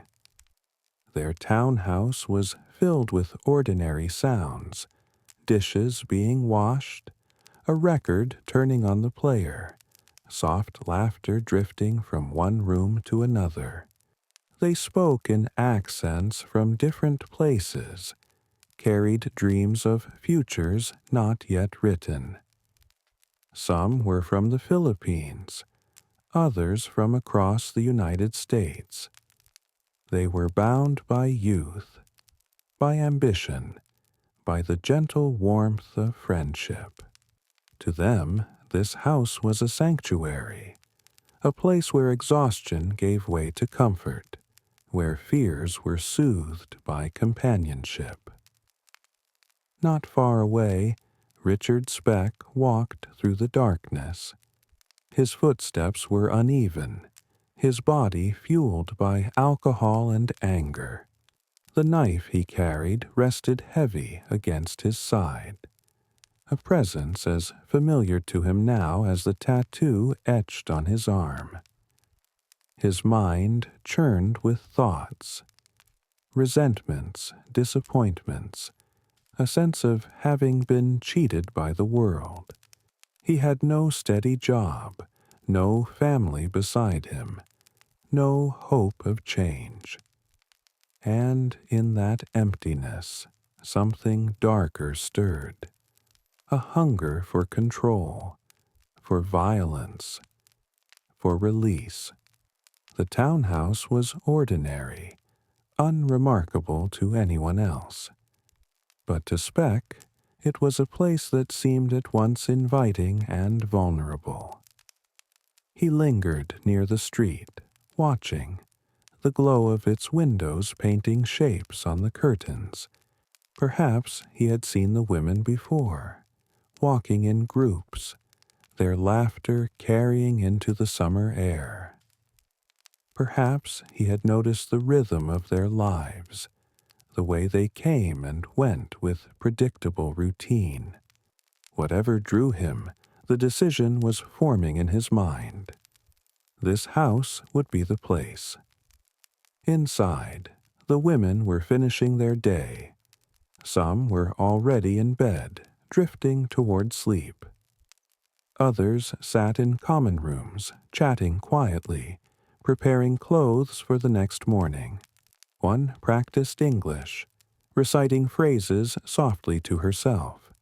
Their townhouse was filled with ordinary sounds, dishes being washed, a record turning on the player, soft laughter drifting from one room to another. They spoke in accents from different places, carried dreams of futures not yet written. Some were from the Philippines, others from across the United States. They were bound by youth, by ambition, by the gentle warmth of friendship. To them, this house was a sanctuary, a place where exhaustion gave way to comfort, where fears were soothed by companionship. Not far away, Richard Speck walked through the darkness. His footsteps were uneven, his body fueled by alcohol and anger. The knife he carried rested heavy against his side, a presence as familiar to him now as the tattoo etched on his arm. His mind churned with thoughts, resentments, disappointments, a sense of having been cheated by the world. He had no steady job, no family beside him, no hope of change. And in that emptiness, something darker stirred, a hunger for control, for violence, for release. The townhouse was ordinary, unremarkable to anyone else. But to Speck, it was a place that seemed at once inviting and vulnerable. He lingered near the street, watching, the glow of its windows painting shapes on the curtains. Perhaps he had seen the women before, walking in groups, their laughter carrying into the summer air. Perhaps he had noticed the rhythm of their lives, the way they came and went with predictable routine. Whatever drew him, the decision was forming in his mind. This house would be the place. Inside, the women were finishing their day. Some were already in bed, drifting toward sleep. Others sat in common rooms, chatting quietly, preparing clothes for the next morning. One practiced English, reciting phrases softly to herself.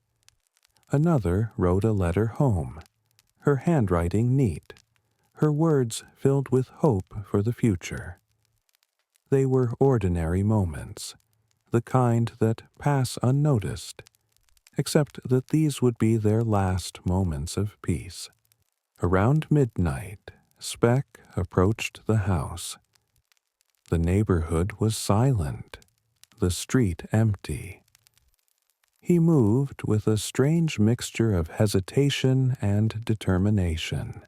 Another wrote a letter home, her handwriting neat, her words filled with hope for the future. They were ordinary moments, the kind that pass unnoticed, except that these would be their last moments of peace. Around midnight, Speck approached the house. The neighborhood was silent, the street empty. He moved with a strange mixture of hesitation and determination,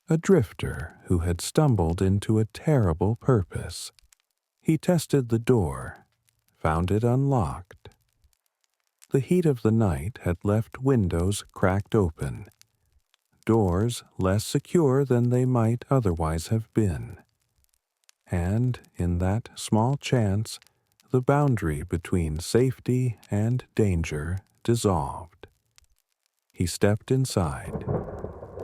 a drifter who had stumbled into a terrible purpose. He tested the door, found it unlocked. The heat of the night had left windows cracked open, doors less secure than they might otherwise have been. And in that small chance, the boundary between safety and danger dissolved. He stepped inside.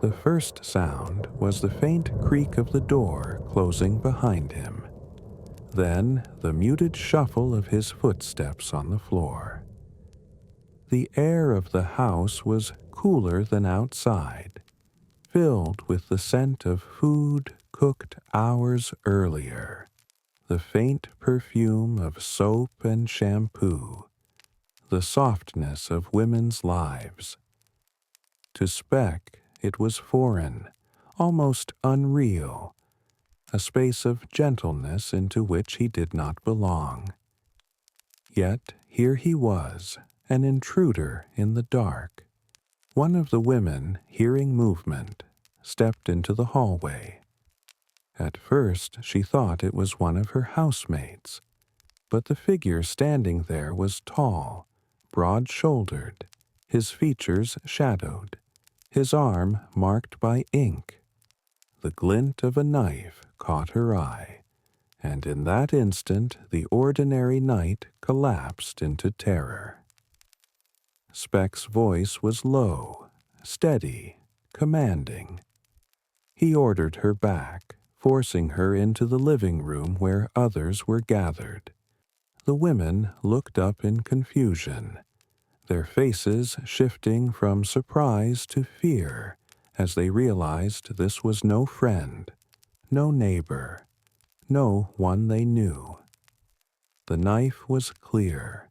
The first sound was the faint creak of the door closing behind him. Then the muted shuffle of his footsteps on the floor. The air of the house was cooler than outside, filled with the scent of food cooked hours earlier, the faint perfume of soap and shampoo, the softness of women's lives. To Speck, it was foreign, almost unreal, a space of gentleness into which he did not belong. Yet here he was, an intruder in the dark, One of the women, hearing movement, stepped into the hallway. At first she thought it was one of her housemates, but the figure standing there was tall, broad-shouldered, his features shadowed, his arm marked by ink. The glint of a knife caught her eye, and in that instant the ordinary night collapsed into terror. Speck's voice was low, steady, commanding. He ordered her back, forcing her into the living room where others were gathered. The women looked up in confusion, their faces shifting from surprise to fear as they realized this was no friend, no neighbor, no one they knew. The knife was clear,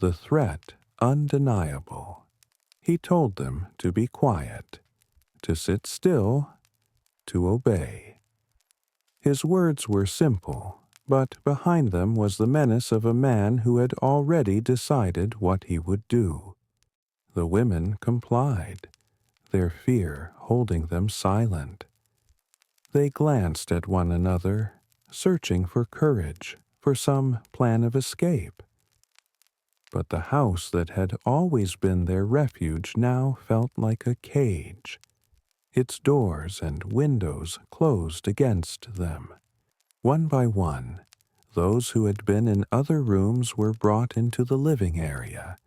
the threat undeniable. He told them to be quiet, to sit still, to obey. His words were simple, but behind them was the menace of a man who had already decided what he would do. The women complied, their fear holding them silent. They glanced at one another, searching for courage, for some plan of escape. But the house that had always been their refuge now felt like a cage, its doors and windows closed against them. One by one, those who had been in other rooms were brought into the living area,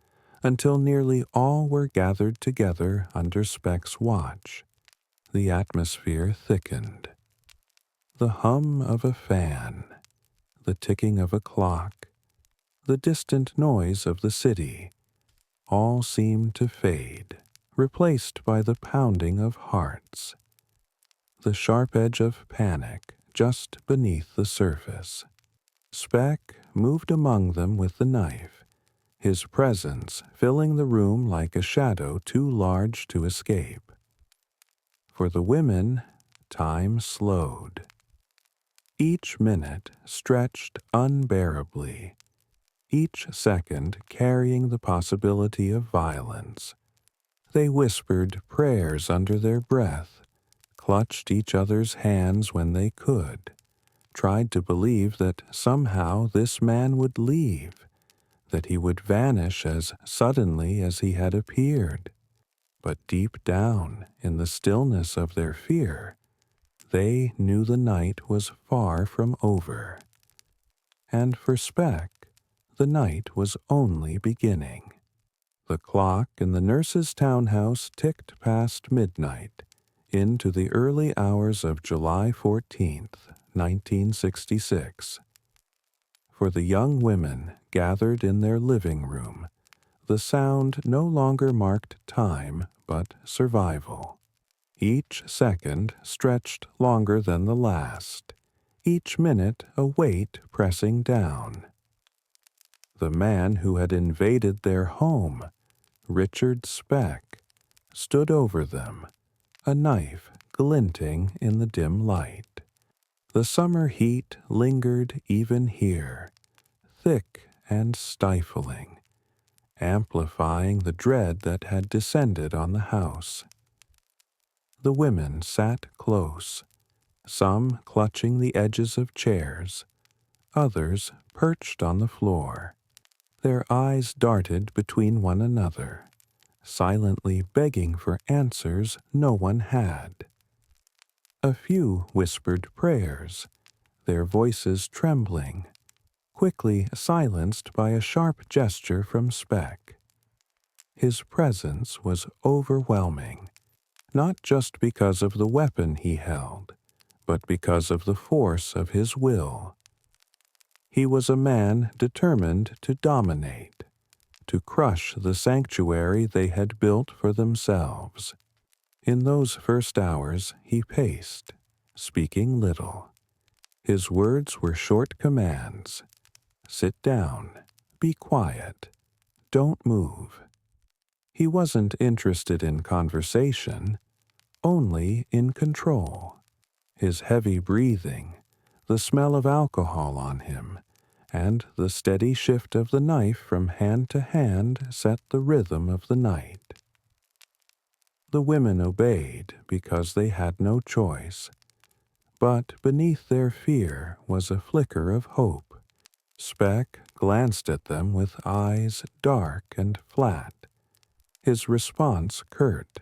until nearly all were gathered together under Speck's watch. The atmosphere thickened. The hum of a fan, the ticking of a clock, the distant noise of the city, all seemed to fade, replaced by the pounding of hearts. The sharp edge of panic just beneath the surface. Speck moved among them with the knife, his presence filling the room like a shadow too large to escape. For the women, time slowed. Each minute stretched unbearably, each second carrying the possibility of violence. They whispered prayers under their breath, clutched each other's hands when they could, tried to believe that somehow this man would leave, that he would vanish as suddenly as he had appeared. But deep down, in the stillness of their fear, they knew the night was far from over. And for Speck, the night was only beginning. The clock in the nurse's townhouse ticked past midnight, into the early hours of July 14th, 1966. For the young women gathered in their living room, the sound no longer marked time but survival. Each second stretched longer than the last, each minute a weight pressing down. The man who had invaded their home, Richard Speck, stood over them, a knife glinting in the dim light. The summer heat lingered even here, thick and stifling, amplifying the dread that had descended on the house. The women sat close, some clutching the edges of chairs, others perched on the floor. Their eyes darted between one another, silently begging for answers no one had. A few whispered prayers, their voices trembling, quickly silenced by a sharp gesture from Speck. His presence was overwhelming, not just because of the weapon he held, but because of the force of his will. He was a man determined to dominate, to crush the sanctuary they had built for themselves. In those first hours he paced, speaking little. His words were short commands. Sit down, be quiet, don't move. He wasn't interested in conversation, only in control. His heavy breathing, the smell of alcohol on him, and the steady shift of the knife from hand to hand set the rhythm of the night. The women obeyed because they had no choice, but beneath their fear was a flicker of hope. Speck glanced at them with eyes dark and flat, his response curt.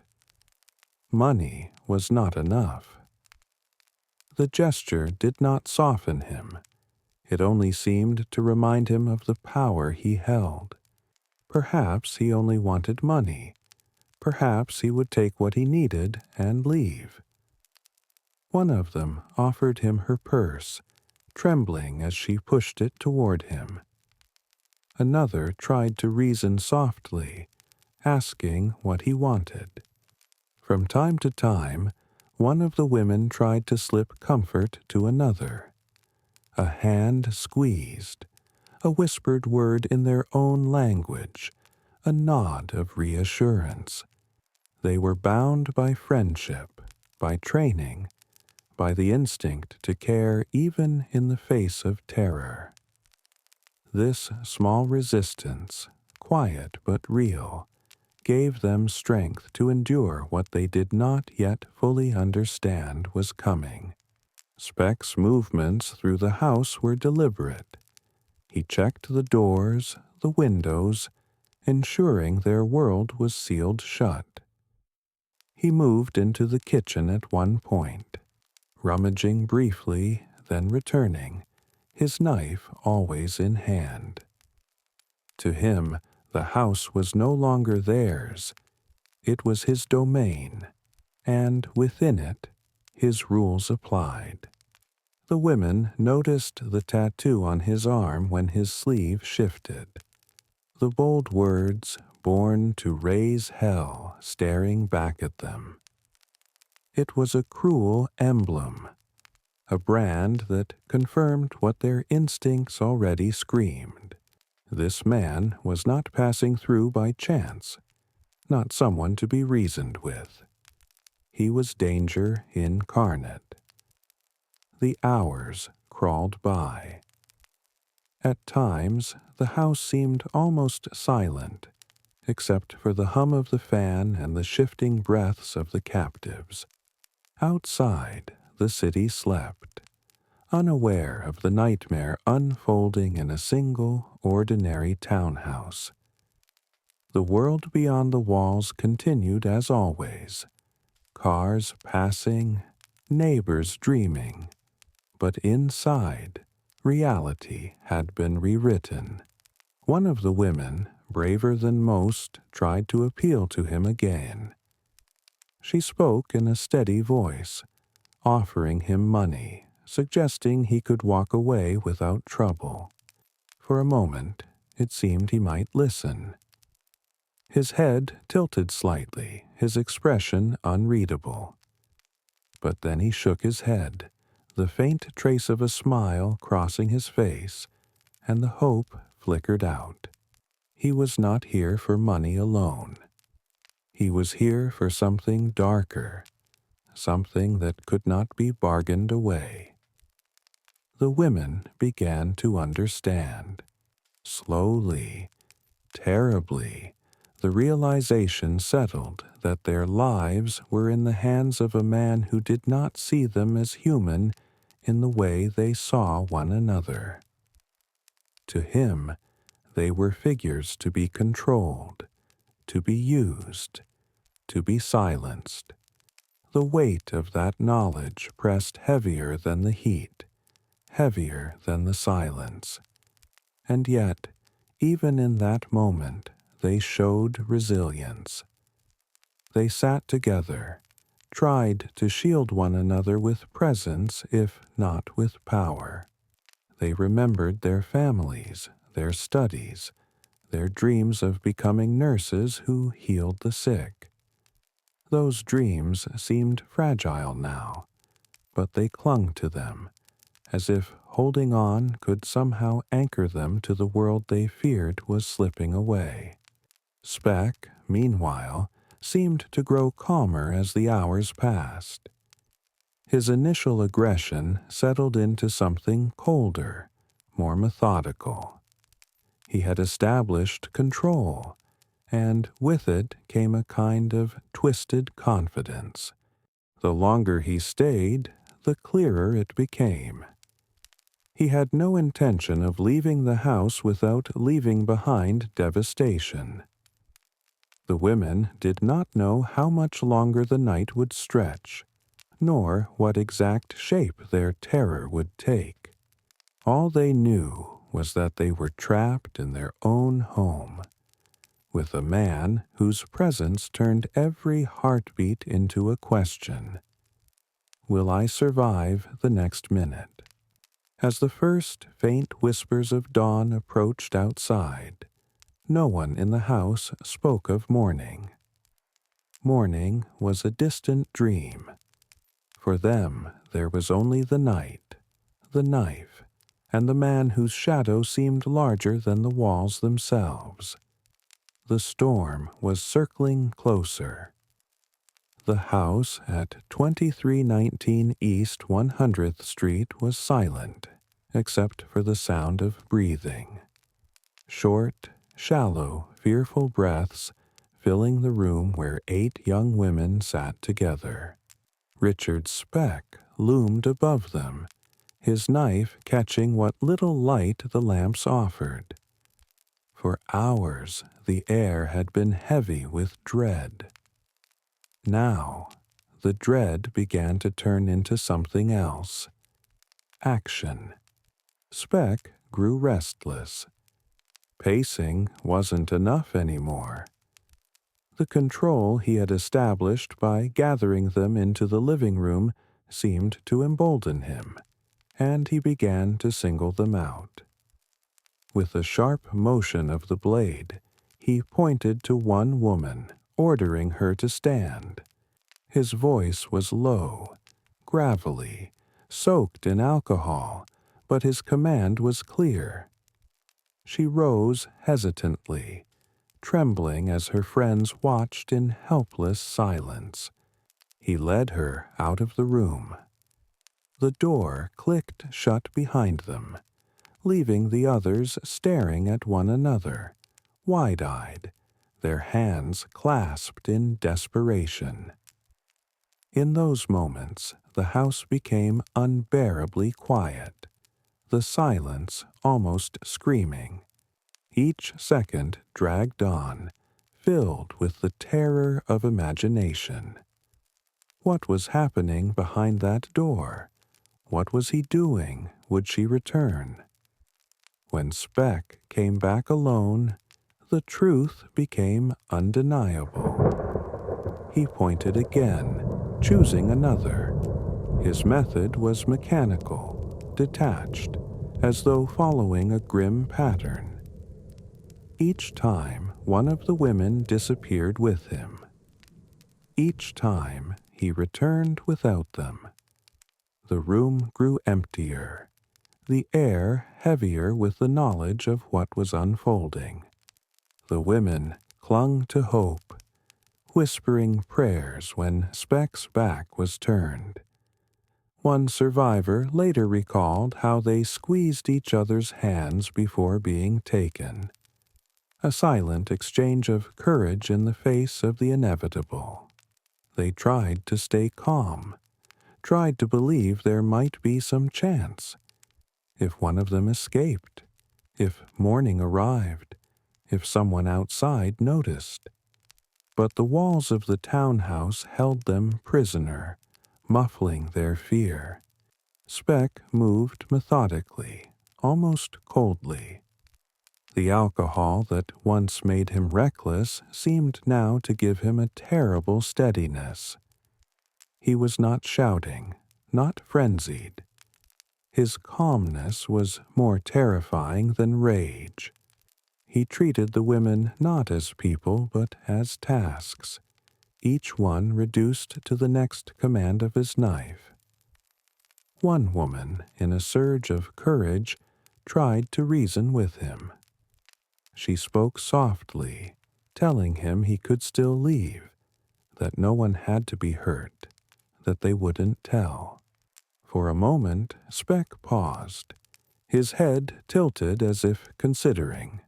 Money was not enough. The gesture did not soften him. It only seemed to remind him of the power he held. Perhaps he only wanted money. Perhaps he would take what he needed and leave. One of them offered him her purse, trembling as she pushed it toward him. Another tried to reason softly, asking what he wanted. From time to time, one of the women tried to slip comfort to another. A hand squeezed, a whispered word in their own language, a nod of reassurance. They were bound by friendship, by training, by the instinct to care even in the face of terror. This small resistance, quiet but real, gave them strength to endure what they did not yet fully understand was coming. Speck's movements through the house were deliberate. He checked the doors, the windows, ensuring their world was sealed shut. He moved into the kitchen at one point, rummaging briefly, then returning, his knife always in hand. To him, the house was no longer theirs. It was his domain, and within it, his rules applied. The women noticed the tattoo on his arm when his sleeve shifted. The bold words, "Born to raise hell," staring back at them. It was a cruel emblem, a brand that confirmed what their instincts already screamed. This man was not passing through by chance, not someone to be reasoned with. He was danger incarnate. The hours crawled by. At times, the house seemed almost silent, except for the hum of the fan and the shifting breaths of the captives. Outside, the city slept, unaware of the nightmare unfolding in a single, ordinary townhouse. The world beyond the walls continued as always, cars passing, neighbors dreaming, but inside, reality had been rewritten. One of the women, braver than most, tried to appeal to him again. She spoke in a steady voice, offering him money, suggesting he could walk away without trouble. For a moment, it seemed he might listen. His head tilted slightly, his expression unreadable. But then he shook his head, the faint trace of a smile crossing his face, and the hope flickered out. He was not here for money alone. He was here for something darker, something that could not be bargained away. The women began to understand. Slowly, terribly, the realization settled that their lives were in the hands of a man who did not see them as human in the way they saw one another. To him, they were figures to be controlled, to be used, to be silenced. The weight of that knowledge pressed heavier than the heat, heavier than the silence. And yet, even in that moment, they showed resilience. They sat together, tried to shield one another with presence if not with power. They remembered their families, their studies, their dreams of becoming nurses who healed the sick. Those dreams seemed fragile now, but they clung to them, as if holding on could somehow anchor them to the world they feared was slipping away. Speck, meanwhile, seemed to grow calmer as the hours passed. His initial aggression settled into something colder, more methodical. He had established control, and with it came a kind of twisted confidence. The longer he stayed, the clearer it became. He had no intention of leaving the house without leaving behind devastation. The women did not know how much longer the night would stretch, nor what exact shape their terror would take. All they knew was that they were trapped in their own home, with a man whose presence turned every heartbeat into a question. Will I survive the next minute? As the first faint whispers of dawn approached outside, no one in the house spoke of morning. Morning was a distant dream. For them there was only the night, the knife, and the man whose shadow seemed larger than the walls themselves. The storm was circling closer. The house at 2319 East 100th Street was silent, except for the sound of breathing. Short, shallow, fearful breaths filling the room where 8 young women sat together. Richard Speck loomed above them, his knife catching what little light the lamps offered. For hours the air had been heavy with dread. Now, the dread began to turn into something else. Action. Speck grew restless. Pacing wasn't enough anymore. The control he had established by gathering them into the living room seemed to embolden him, and he began to single them out. With a sharp motion of the blade, he pointed to one woman, ordering her to stand. His voice was low, gravelly, soaked in alcohol, but his command was clear. She rose hesitantly, trembling as her friends watched in helpless silence. He led her out of the room. The door clicked shut behind them, leaving the others staring at one another, wide-eyed, their hands clasped in desperation. In those moments, the house became unbearably quiet, the silence almost screaming. Each second dragged on, filled with the terror of imagination. What was happening behind that door? What was he doing? Would she return? When Speck came back alone, the truth became undeniable. He pointed again, choosing another. His method was mechanical, detached, as though following a grim pattern. Each time, one of the women disappeared with him. Each time, he returned without them. The room grew emptier, the air heavier with the knowledge of what was unfolding. The women clung to hope, whispering prayers when Speck's back was turned. One survivor later recalled how they squeezed each other's hands before being taken. A silent exchange of courage in the face of the inevitable. They tried to stay calm, tried to believe there might be some chance. If one of them escaped, if morning arrived, if someone outside noticed. But the walls of the townhouse held them prisoner, muffling their fear. Speck moved methodically, almost coldly. The alcohol that once made him reckless seemed now to give him a terrible steadiness. He was not shouting, not frenzied. His calmness was more terrifying than rage. He treated the women not as people but as tasks, each one reduced to the next command of his knife. One woman, in a surge of courage, tried to reason with him. She spoke softly, telling him he could still leave, that no one had to be hurt, that they wouldn't tell. For a moment, Speck paused, his head tilted as if considering.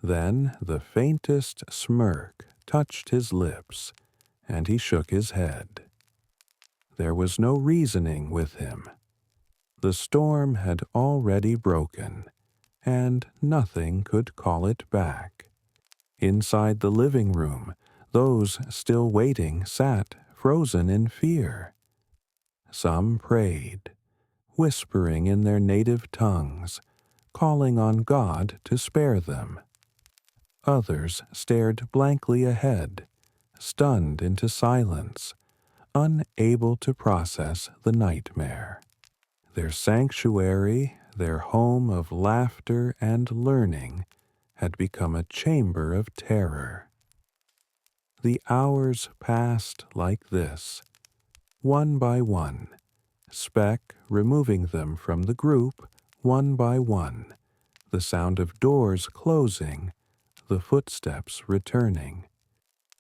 Then the faintest smirk touched his lips, and he shook his head. There was no reasoning with him. The storm had already broken, and nothing could call it back. Inside the living room, those still waiting sat frozen in fear. Some prayed, whispering in their native tongues, calling on God to spare them. Others stared blankly ahead, stunned into silence, unable to process the nightmare. Their sanctuary, their home of laughter and learning, had become a chamber of terror. The hours passed like this, one by one, Speck removing them from the group one by one, the sound of doors closing, the footsteps returning.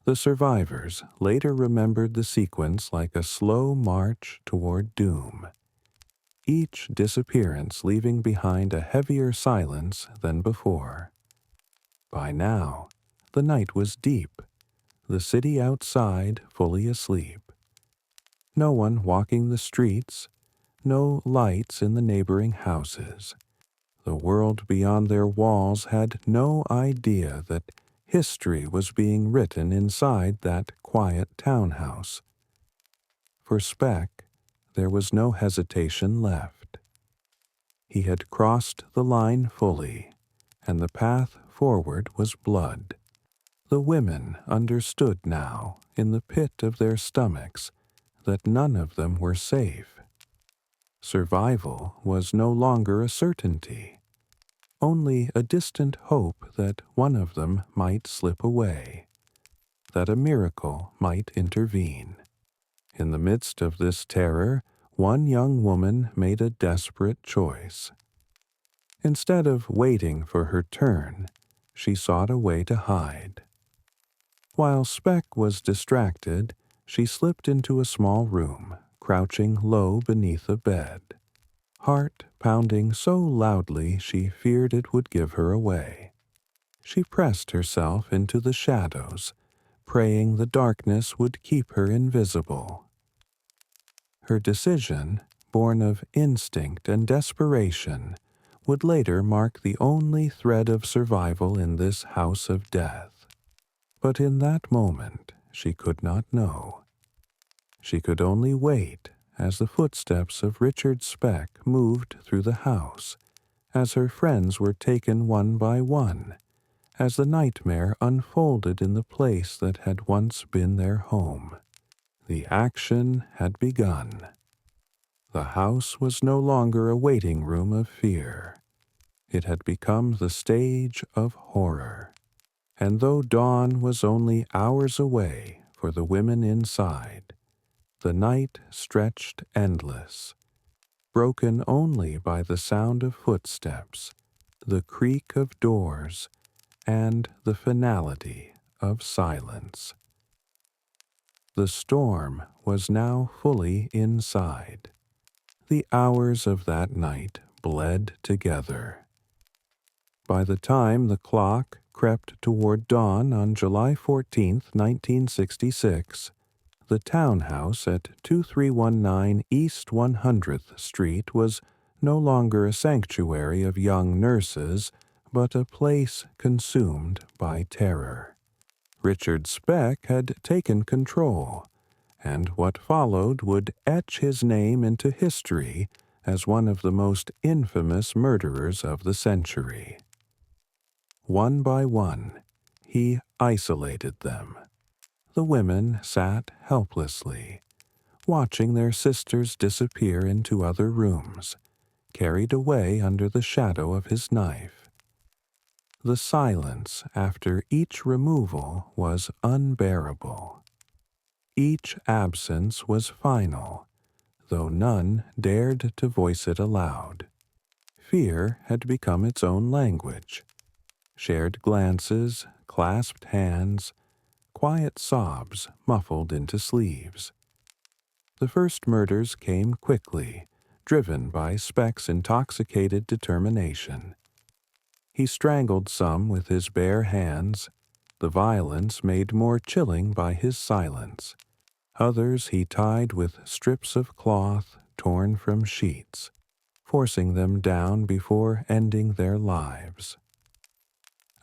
The survivors later remembered the sequence like a slow march toward doom, each disappearance leaving behind a heavier silence than before. By now, the night was deep, the city outside fully asleep. No one walking the streets, no lights in the neighboring houses. The world beyond their walls had no idea that history was being written inside that quiet townhouse. For Speck, there was no hesitation left. He had crossed the line fully, and the path forward was blood. The women understood now, in the pit of their stomachs, that none of them were safe. Survival was no longer a certainty, only a distant hope that one of them might slip away, that a miracle might intervene. In the midst of this terror, one young woman made a desperate choice. Instead of waiting for her turn, she sought a way to hide. While Speck was distracted, she slipped into a small room, crouching low beneath a bed, heart pounding so loudly she feared it would give her away. She pressed herself into the shadows, praying the darkness would keep her invisible. Her decision, born of instinct and desperation, would later mark the only thread of survival in this house of death. But in that moment, she could not know. She could only wait as the footsteps of Richard Speck moved through the house, as her friends were taken one by one, as the nightmare unfolded in the place that had once been their home. The action had begun. The house was no longer a waiting room of fear. It had become the stage of horror. And though dawn was only hours away for the women inside, the night stretched endless, broken only by the sound of footsteps, the creak of doors, and the finality of silence. The storm was now fully inside. The hours of that night bled together. By the time the clock crept toward dawn on July 14, 1966, the townhouse at 2319 East 100th Street was no longer a sanctuary of young nurses, but a place consumed by terror. Richard Speck had taken control, and what followed would etch his name into history as one of the most infamous murderers of the century. One by one, he isolated them. The women sat helplessly, watching their sisters disappear into other rooms, carried away under the shadow of his knife. The silence after each removal was unbearable. Each absence was final, though none dared to voice it aloud. Fear had become its own language. Shared glances, clasped hands, quiet sobs muffled into sleeves. The first murders came quickly, driven by Speck's intoxicated determination. He strangled some with his bare hands, the violence made more chilling by his silence. Others he tied with strips of cloth torn from sheets, forcing them down before ending their lives.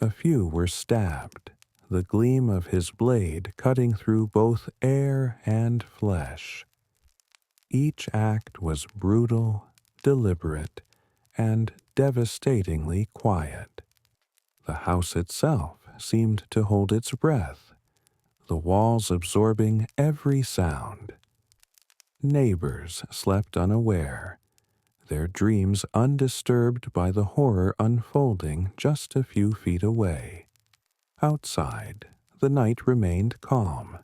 A few were stabbed, the gleam of his blade cutting through both air and flesh. Each act was brutal, deliberate, and devastatingly quiet. The house itself seemed to hold its breath, the walls absorbing every sound. Neighbors slept unaware, their dreams undisturbed by the horror unfolding just a few feet away. Outside, the night remained calm,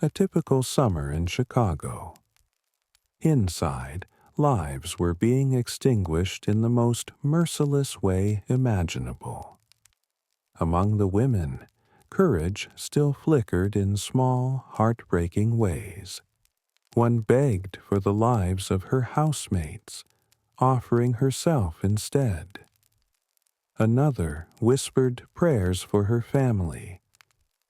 a typical summer in Chicago. Inside, lives were being extinguished in the most merciless way imaginable. Among the women, courage still flickered in small, heartbreaking ways. One begged for the lives of her housemates, offering herself instead. Another whispered prayers for her family.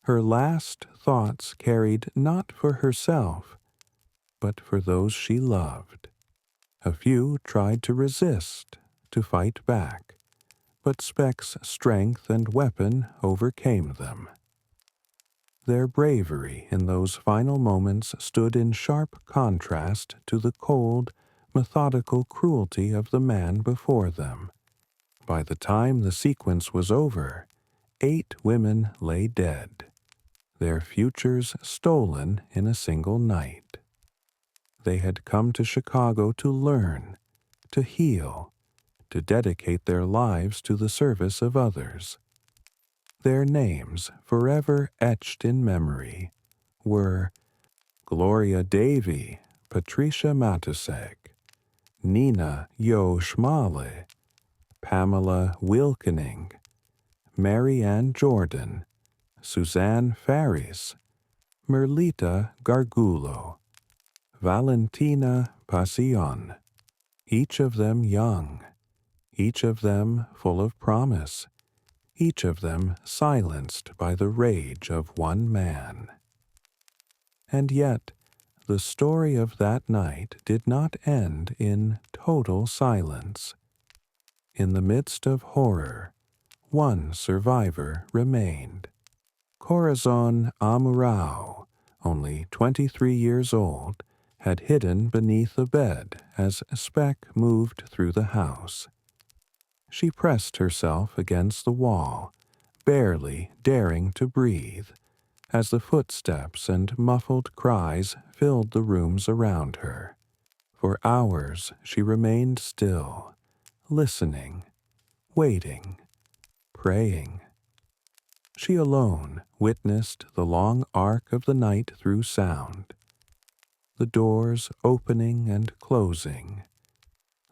Her last thoughts carried not for herself, but for those she loved. A few tried to resist, to fight back, but Speck's strength and weapon overcame them. Their bravery in those final moments stood in sharp contrast to the cold, methodical cruelty of the man before them. By the time the sequence was over, 8 women lay dead, their futures stolen in a single night. They had come to Chicago to learn, to heal, to dedicate their lives to the service of others. Their names, forever etched in memory, were Gloria Davy, Patricia Matusek, Nina Yo Schmale, Pamela Wilkening, Mary Ann Jordan, Suzanne Faris, Merlita Gargulo, Valentina Passion, each of them young, each of them full of promise, each of them silenced by the rage of one man. And yet, the story of that night did not end in total silence. In the midst of horror, one survivor remained. Corazon Amurao, only 23 years old, had hidden beneath a bed as Speck moved through the house. She pressed herself against the wall, barely daring to breathe, as the footsteps and muffled cries filled the rooms around her. For hours she remained still, listening, waiting, praying. She alone witnessed the long arc of the night through sound, the doors opening and closing,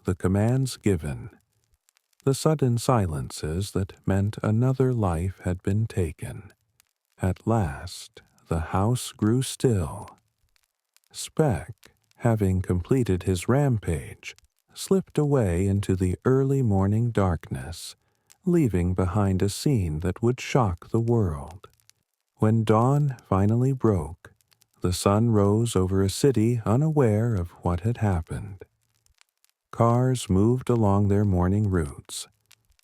the commands given, the sudden silences that meant another life had been taken. At last, the house grew still. Speck, having completed his rampage, slipped away into the early morning darkness, leaving behind a scene that would shock the world. When dawn finally broke, the sun rose over a city unaware of what had happened. Cars moved along their morning routes,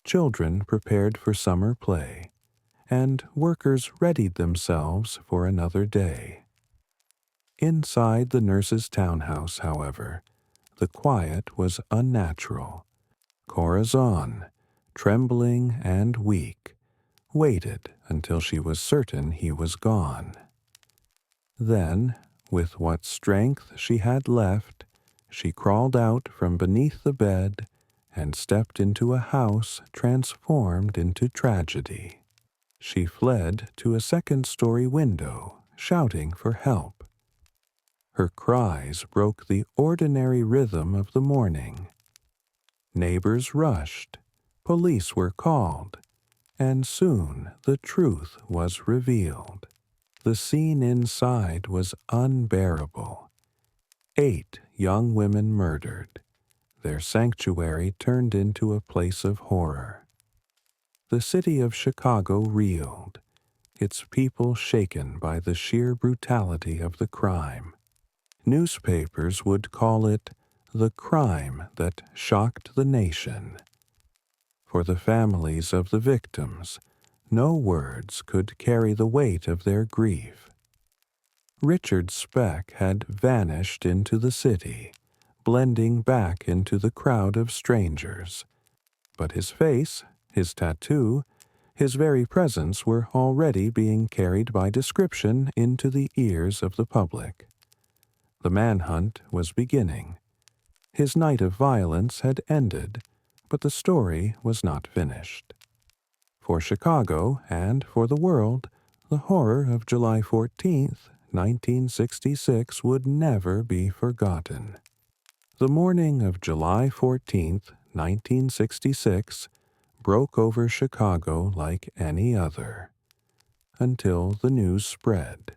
children prepared for summer play, and workers readied themselves for another day. Inside the nurse's townhouse, however, the quiet was unnatural. Corazon, trembling and weak, waited until she was certain he was gone. Then, with what strength she had left, she crawled out from beneath the bed and stepped into a house transformed into tragedy. She fled to a second-story window, shouting for help. Her cries broke the ordinary rhythm of the morning. Neighbors rushed, police were called, and soon the truth was revealed. The scene inside was unbearable. 8 young women murdered, their sanctuary turned into a place of horror. The city of Chicago reeled, its people shaken by the sheer brutality of the crime. Newspapers would call it the crime that shocked the nation. For the families of the victims, no words could carry the weight of their grief. Richard Speck had vanished into the city, blending back into the crowd of strangers. But his face, his tattoo, his very presence were already being carried by description into the ears of the public. The manhunt was beginning. His night of violence had ended, but the story was not finished. For Chicago and for the world, the horror of July 14th, 1966 would never be forgotten. The morning of July 14th, 1966, broke over Chicago like any other, until the news spread.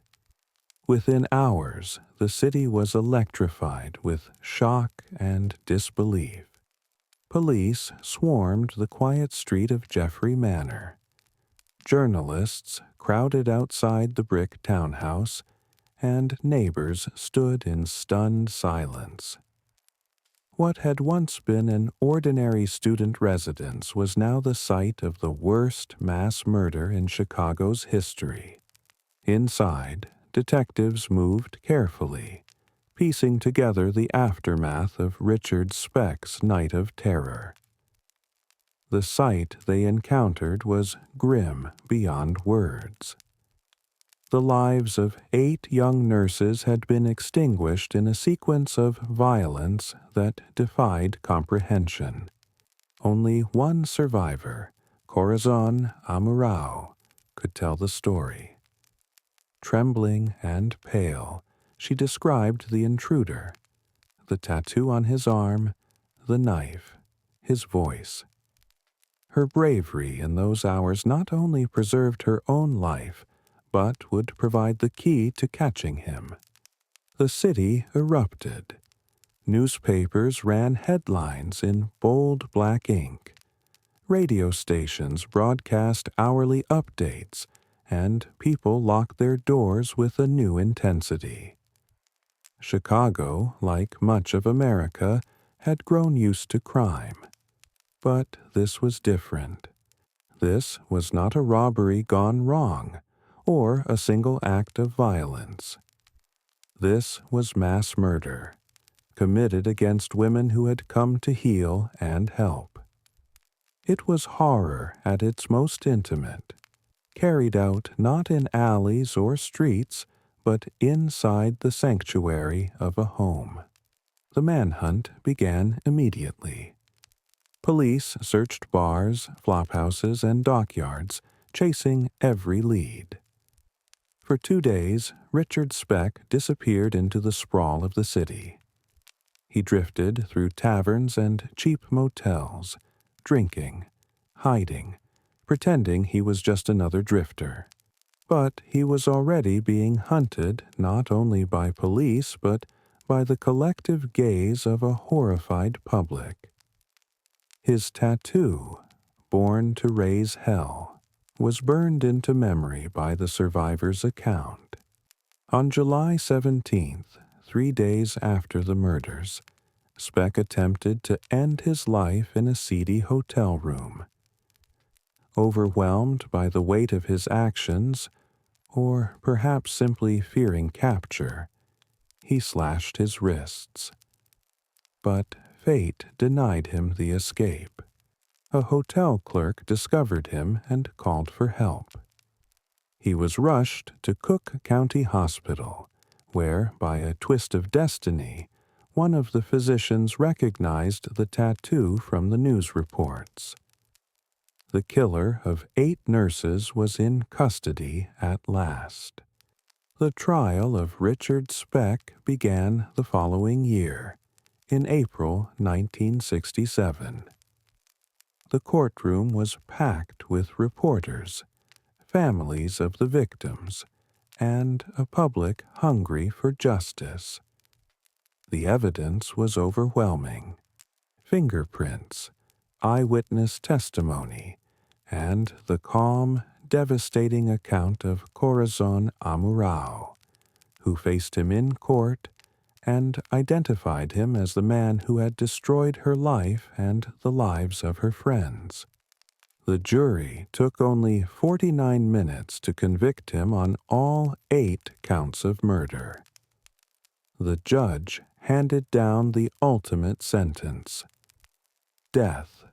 Within hours, the city was electrified with shock and disbelief. Police swarmed the quiet street of Jeffrey Manor. Journalists crowded outside the brick townhouse, and neighbors stood in stunned silence. What had once been an ordinary student residence was now the site of the worst mass murder in Chicago's history. Inside, detectives moved carefully, piecing together the aftermath of Richard Speck's night of terror. The sight they encountered was grim beyond words. The lives of 8 young nurses had been extinguished in a sequence of violence that defied comprehension. Only one survivor, Corazon Amurao, could tell the story. Trembling and pale, she described the intruder, the tattoo on his arm, the knife, his voice. Her bravery in those hours not only preserved her own life, but would provide the key to catching him. The city erupted. Newspapers ran headlines in bold black ink. Radio stations broadcast hourly updates, and people locked their doors with a new intensity. Chicago, like much of America, had grown used to crime. But this was different. This was not a robbery gone wrong, or a single act of violence. This was mass murder, committed against women who had come to heal and help. It was horror at its most intimate, carried out not in alleys or streets, but inside the sanctuary of a home. The manhunt began immediately. Police searched bars, flophouses, and dockyards, chasing every lead. For 2 days, Richard Speck disappeared into the sprawl of the city. He drifted through taverns and cheap motels, drinking, hiding, pretending he was just another drifter. But he was already being hunted not only by police but by the collective gaze of a horrified public. His tattoo, "Born to Raise Hell," was burned into memory by the survivor's account. On July 17th, 3 days after the murders, Speck attempted to end his life in a seedy hotel room. Overwhelmed by the weight of his actions, or perhaps simply fearing capture, he slashed his wrists. But fate denied him the escape. A hotel clerk discovered him and called for help. He was rushed to Cook County Hospital, where, by a twist of destiny, one of the physicians recognized the tattoo from the news reports. The killer of 8 nurses was in custody at last. The trial of Richard Speck began the following year, in April 1967. The courtroom was packed with reporters, families of the victims, and a public hungry for justice. The evidence was overwhelming. Fingerprints, eyewitness testimony, and the calm, devastating account of Corazon Amurao, who faced him in court and identified him as the man who had destroyed her life and the lives of her friends. The jury took only 49 minutes to convict him on all 8 counts of murder. The judge handed down the ultimate sentence: death.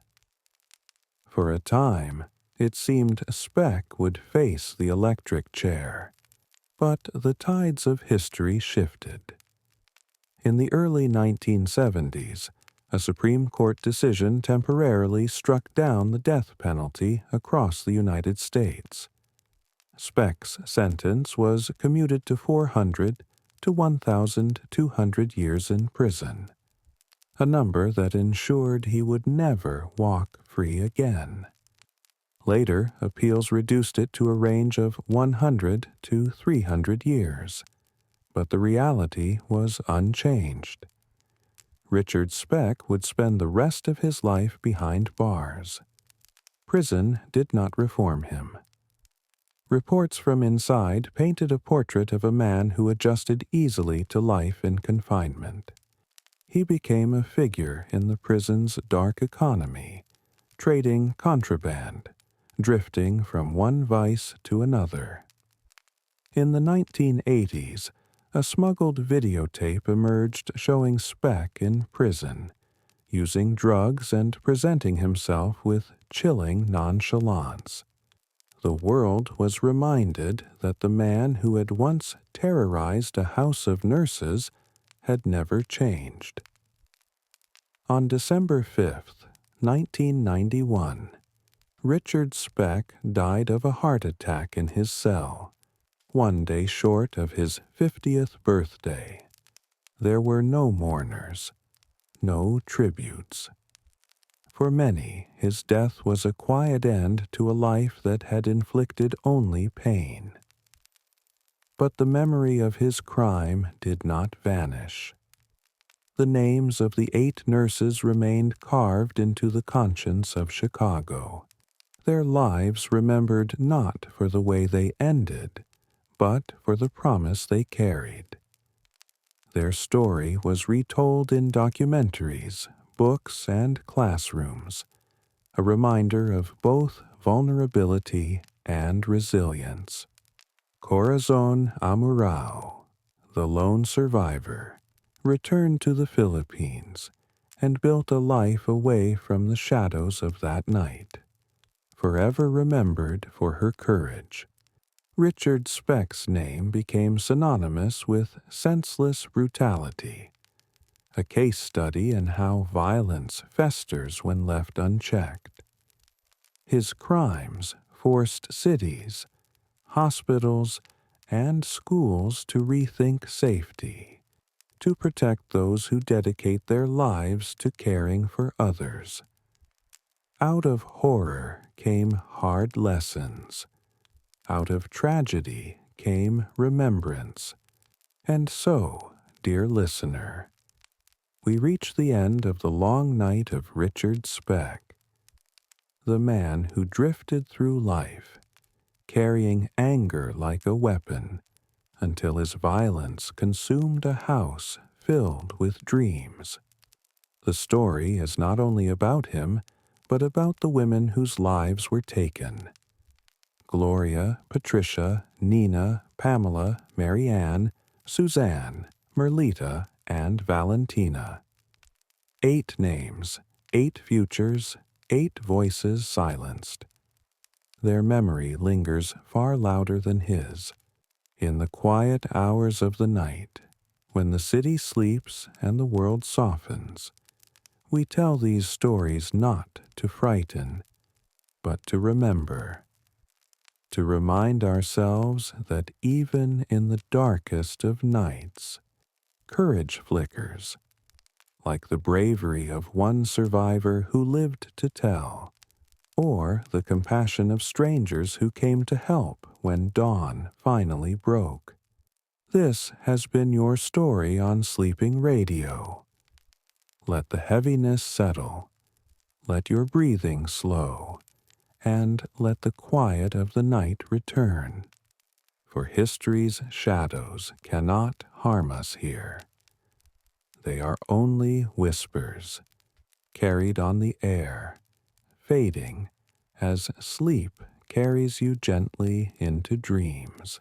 For a time, it seemed Speck would face the electric chair, but the tides of history shifted. In the early 1970s, a Supreme Court decision temporarily struck down the death penalty across the United States. Speck's sentence was commuted to 400 to 1,200 years in prison, a number that ensured he would never walk free again. Later, appeals reduced it to a range of 100 to 300 years, but the reality was unchanged. Richard Speck would spend the rest of his life behind bars. Prison did not reform him. Reports from inside painted a portrait of a man who adjusted easily to life in confinement. He became a figure in the prison's dark economy, trading contraband, drifting from one vice to another. In the 1980s, a smuggled videotape emerged showing Speck in prison, using drugs and presenting himself with chilling nonchalance. The world was reminded that the man who had once terrorized a house of nurses had never changed. On December 5th, 1991, Richard Speck died of a heart attack in his cell, one day short of his 50th birthday. There were no mourners, no tributes. For many, his death was a quiet end to a life that had inflicted only pain. But the memory of his crime did not vanish. The names of the 8 nurses remained carved into the conscience of Chicago, their lives remembered not for the way they ended, but for the promise they carried. Their story was retold in documentaries, books, and classrooms, a reminder of both vulnerability and resilience. Corazon Amurao, the lone survivor, returned to the Philippines and built a life away from the shadows of that night, forever remembered for her courage. Richard Speck's name became synonymous with senseless brutality, a case study in how violence festers when left unchecked. His crimes forced cities, hospitals, and schools to rethink safety, to protect those who dedicate their lives to caring for others. Out of horror came hard lessons. Out of tragedy came remembrance. And so, dear listener, we reach the end of the long night of Richard Speck, the man who drifted through life, carrying anger like a weapon, until his violence consumed a house filled with dreams. The story is not only about him, but about the women whose lives were taken. Gloria, Patricia, Nina, Pamela, Marianne, Suzanne, Merlita, and Valentina. 8 names, 8 futures, 8 voices silenced. Their memory lingers far louder than his. In the quiet hours of the night, when the city sleeps and the world softens, we tell these stories not to frighten, but to remember. To remind ourselves that even in the darkest of nights, courage flickers, like the bravery of one survivor who lived to tell, or the compassion of strangers who came to help when dawn finally broke. This has been your story on Sleeping Radio. Let the heaviness settle, let your breathing slow, and let the quiet of the night return. For history's shadows cannot harm us here. They are only whispers, carried on the air, fading as sleep carries you gently into dreams.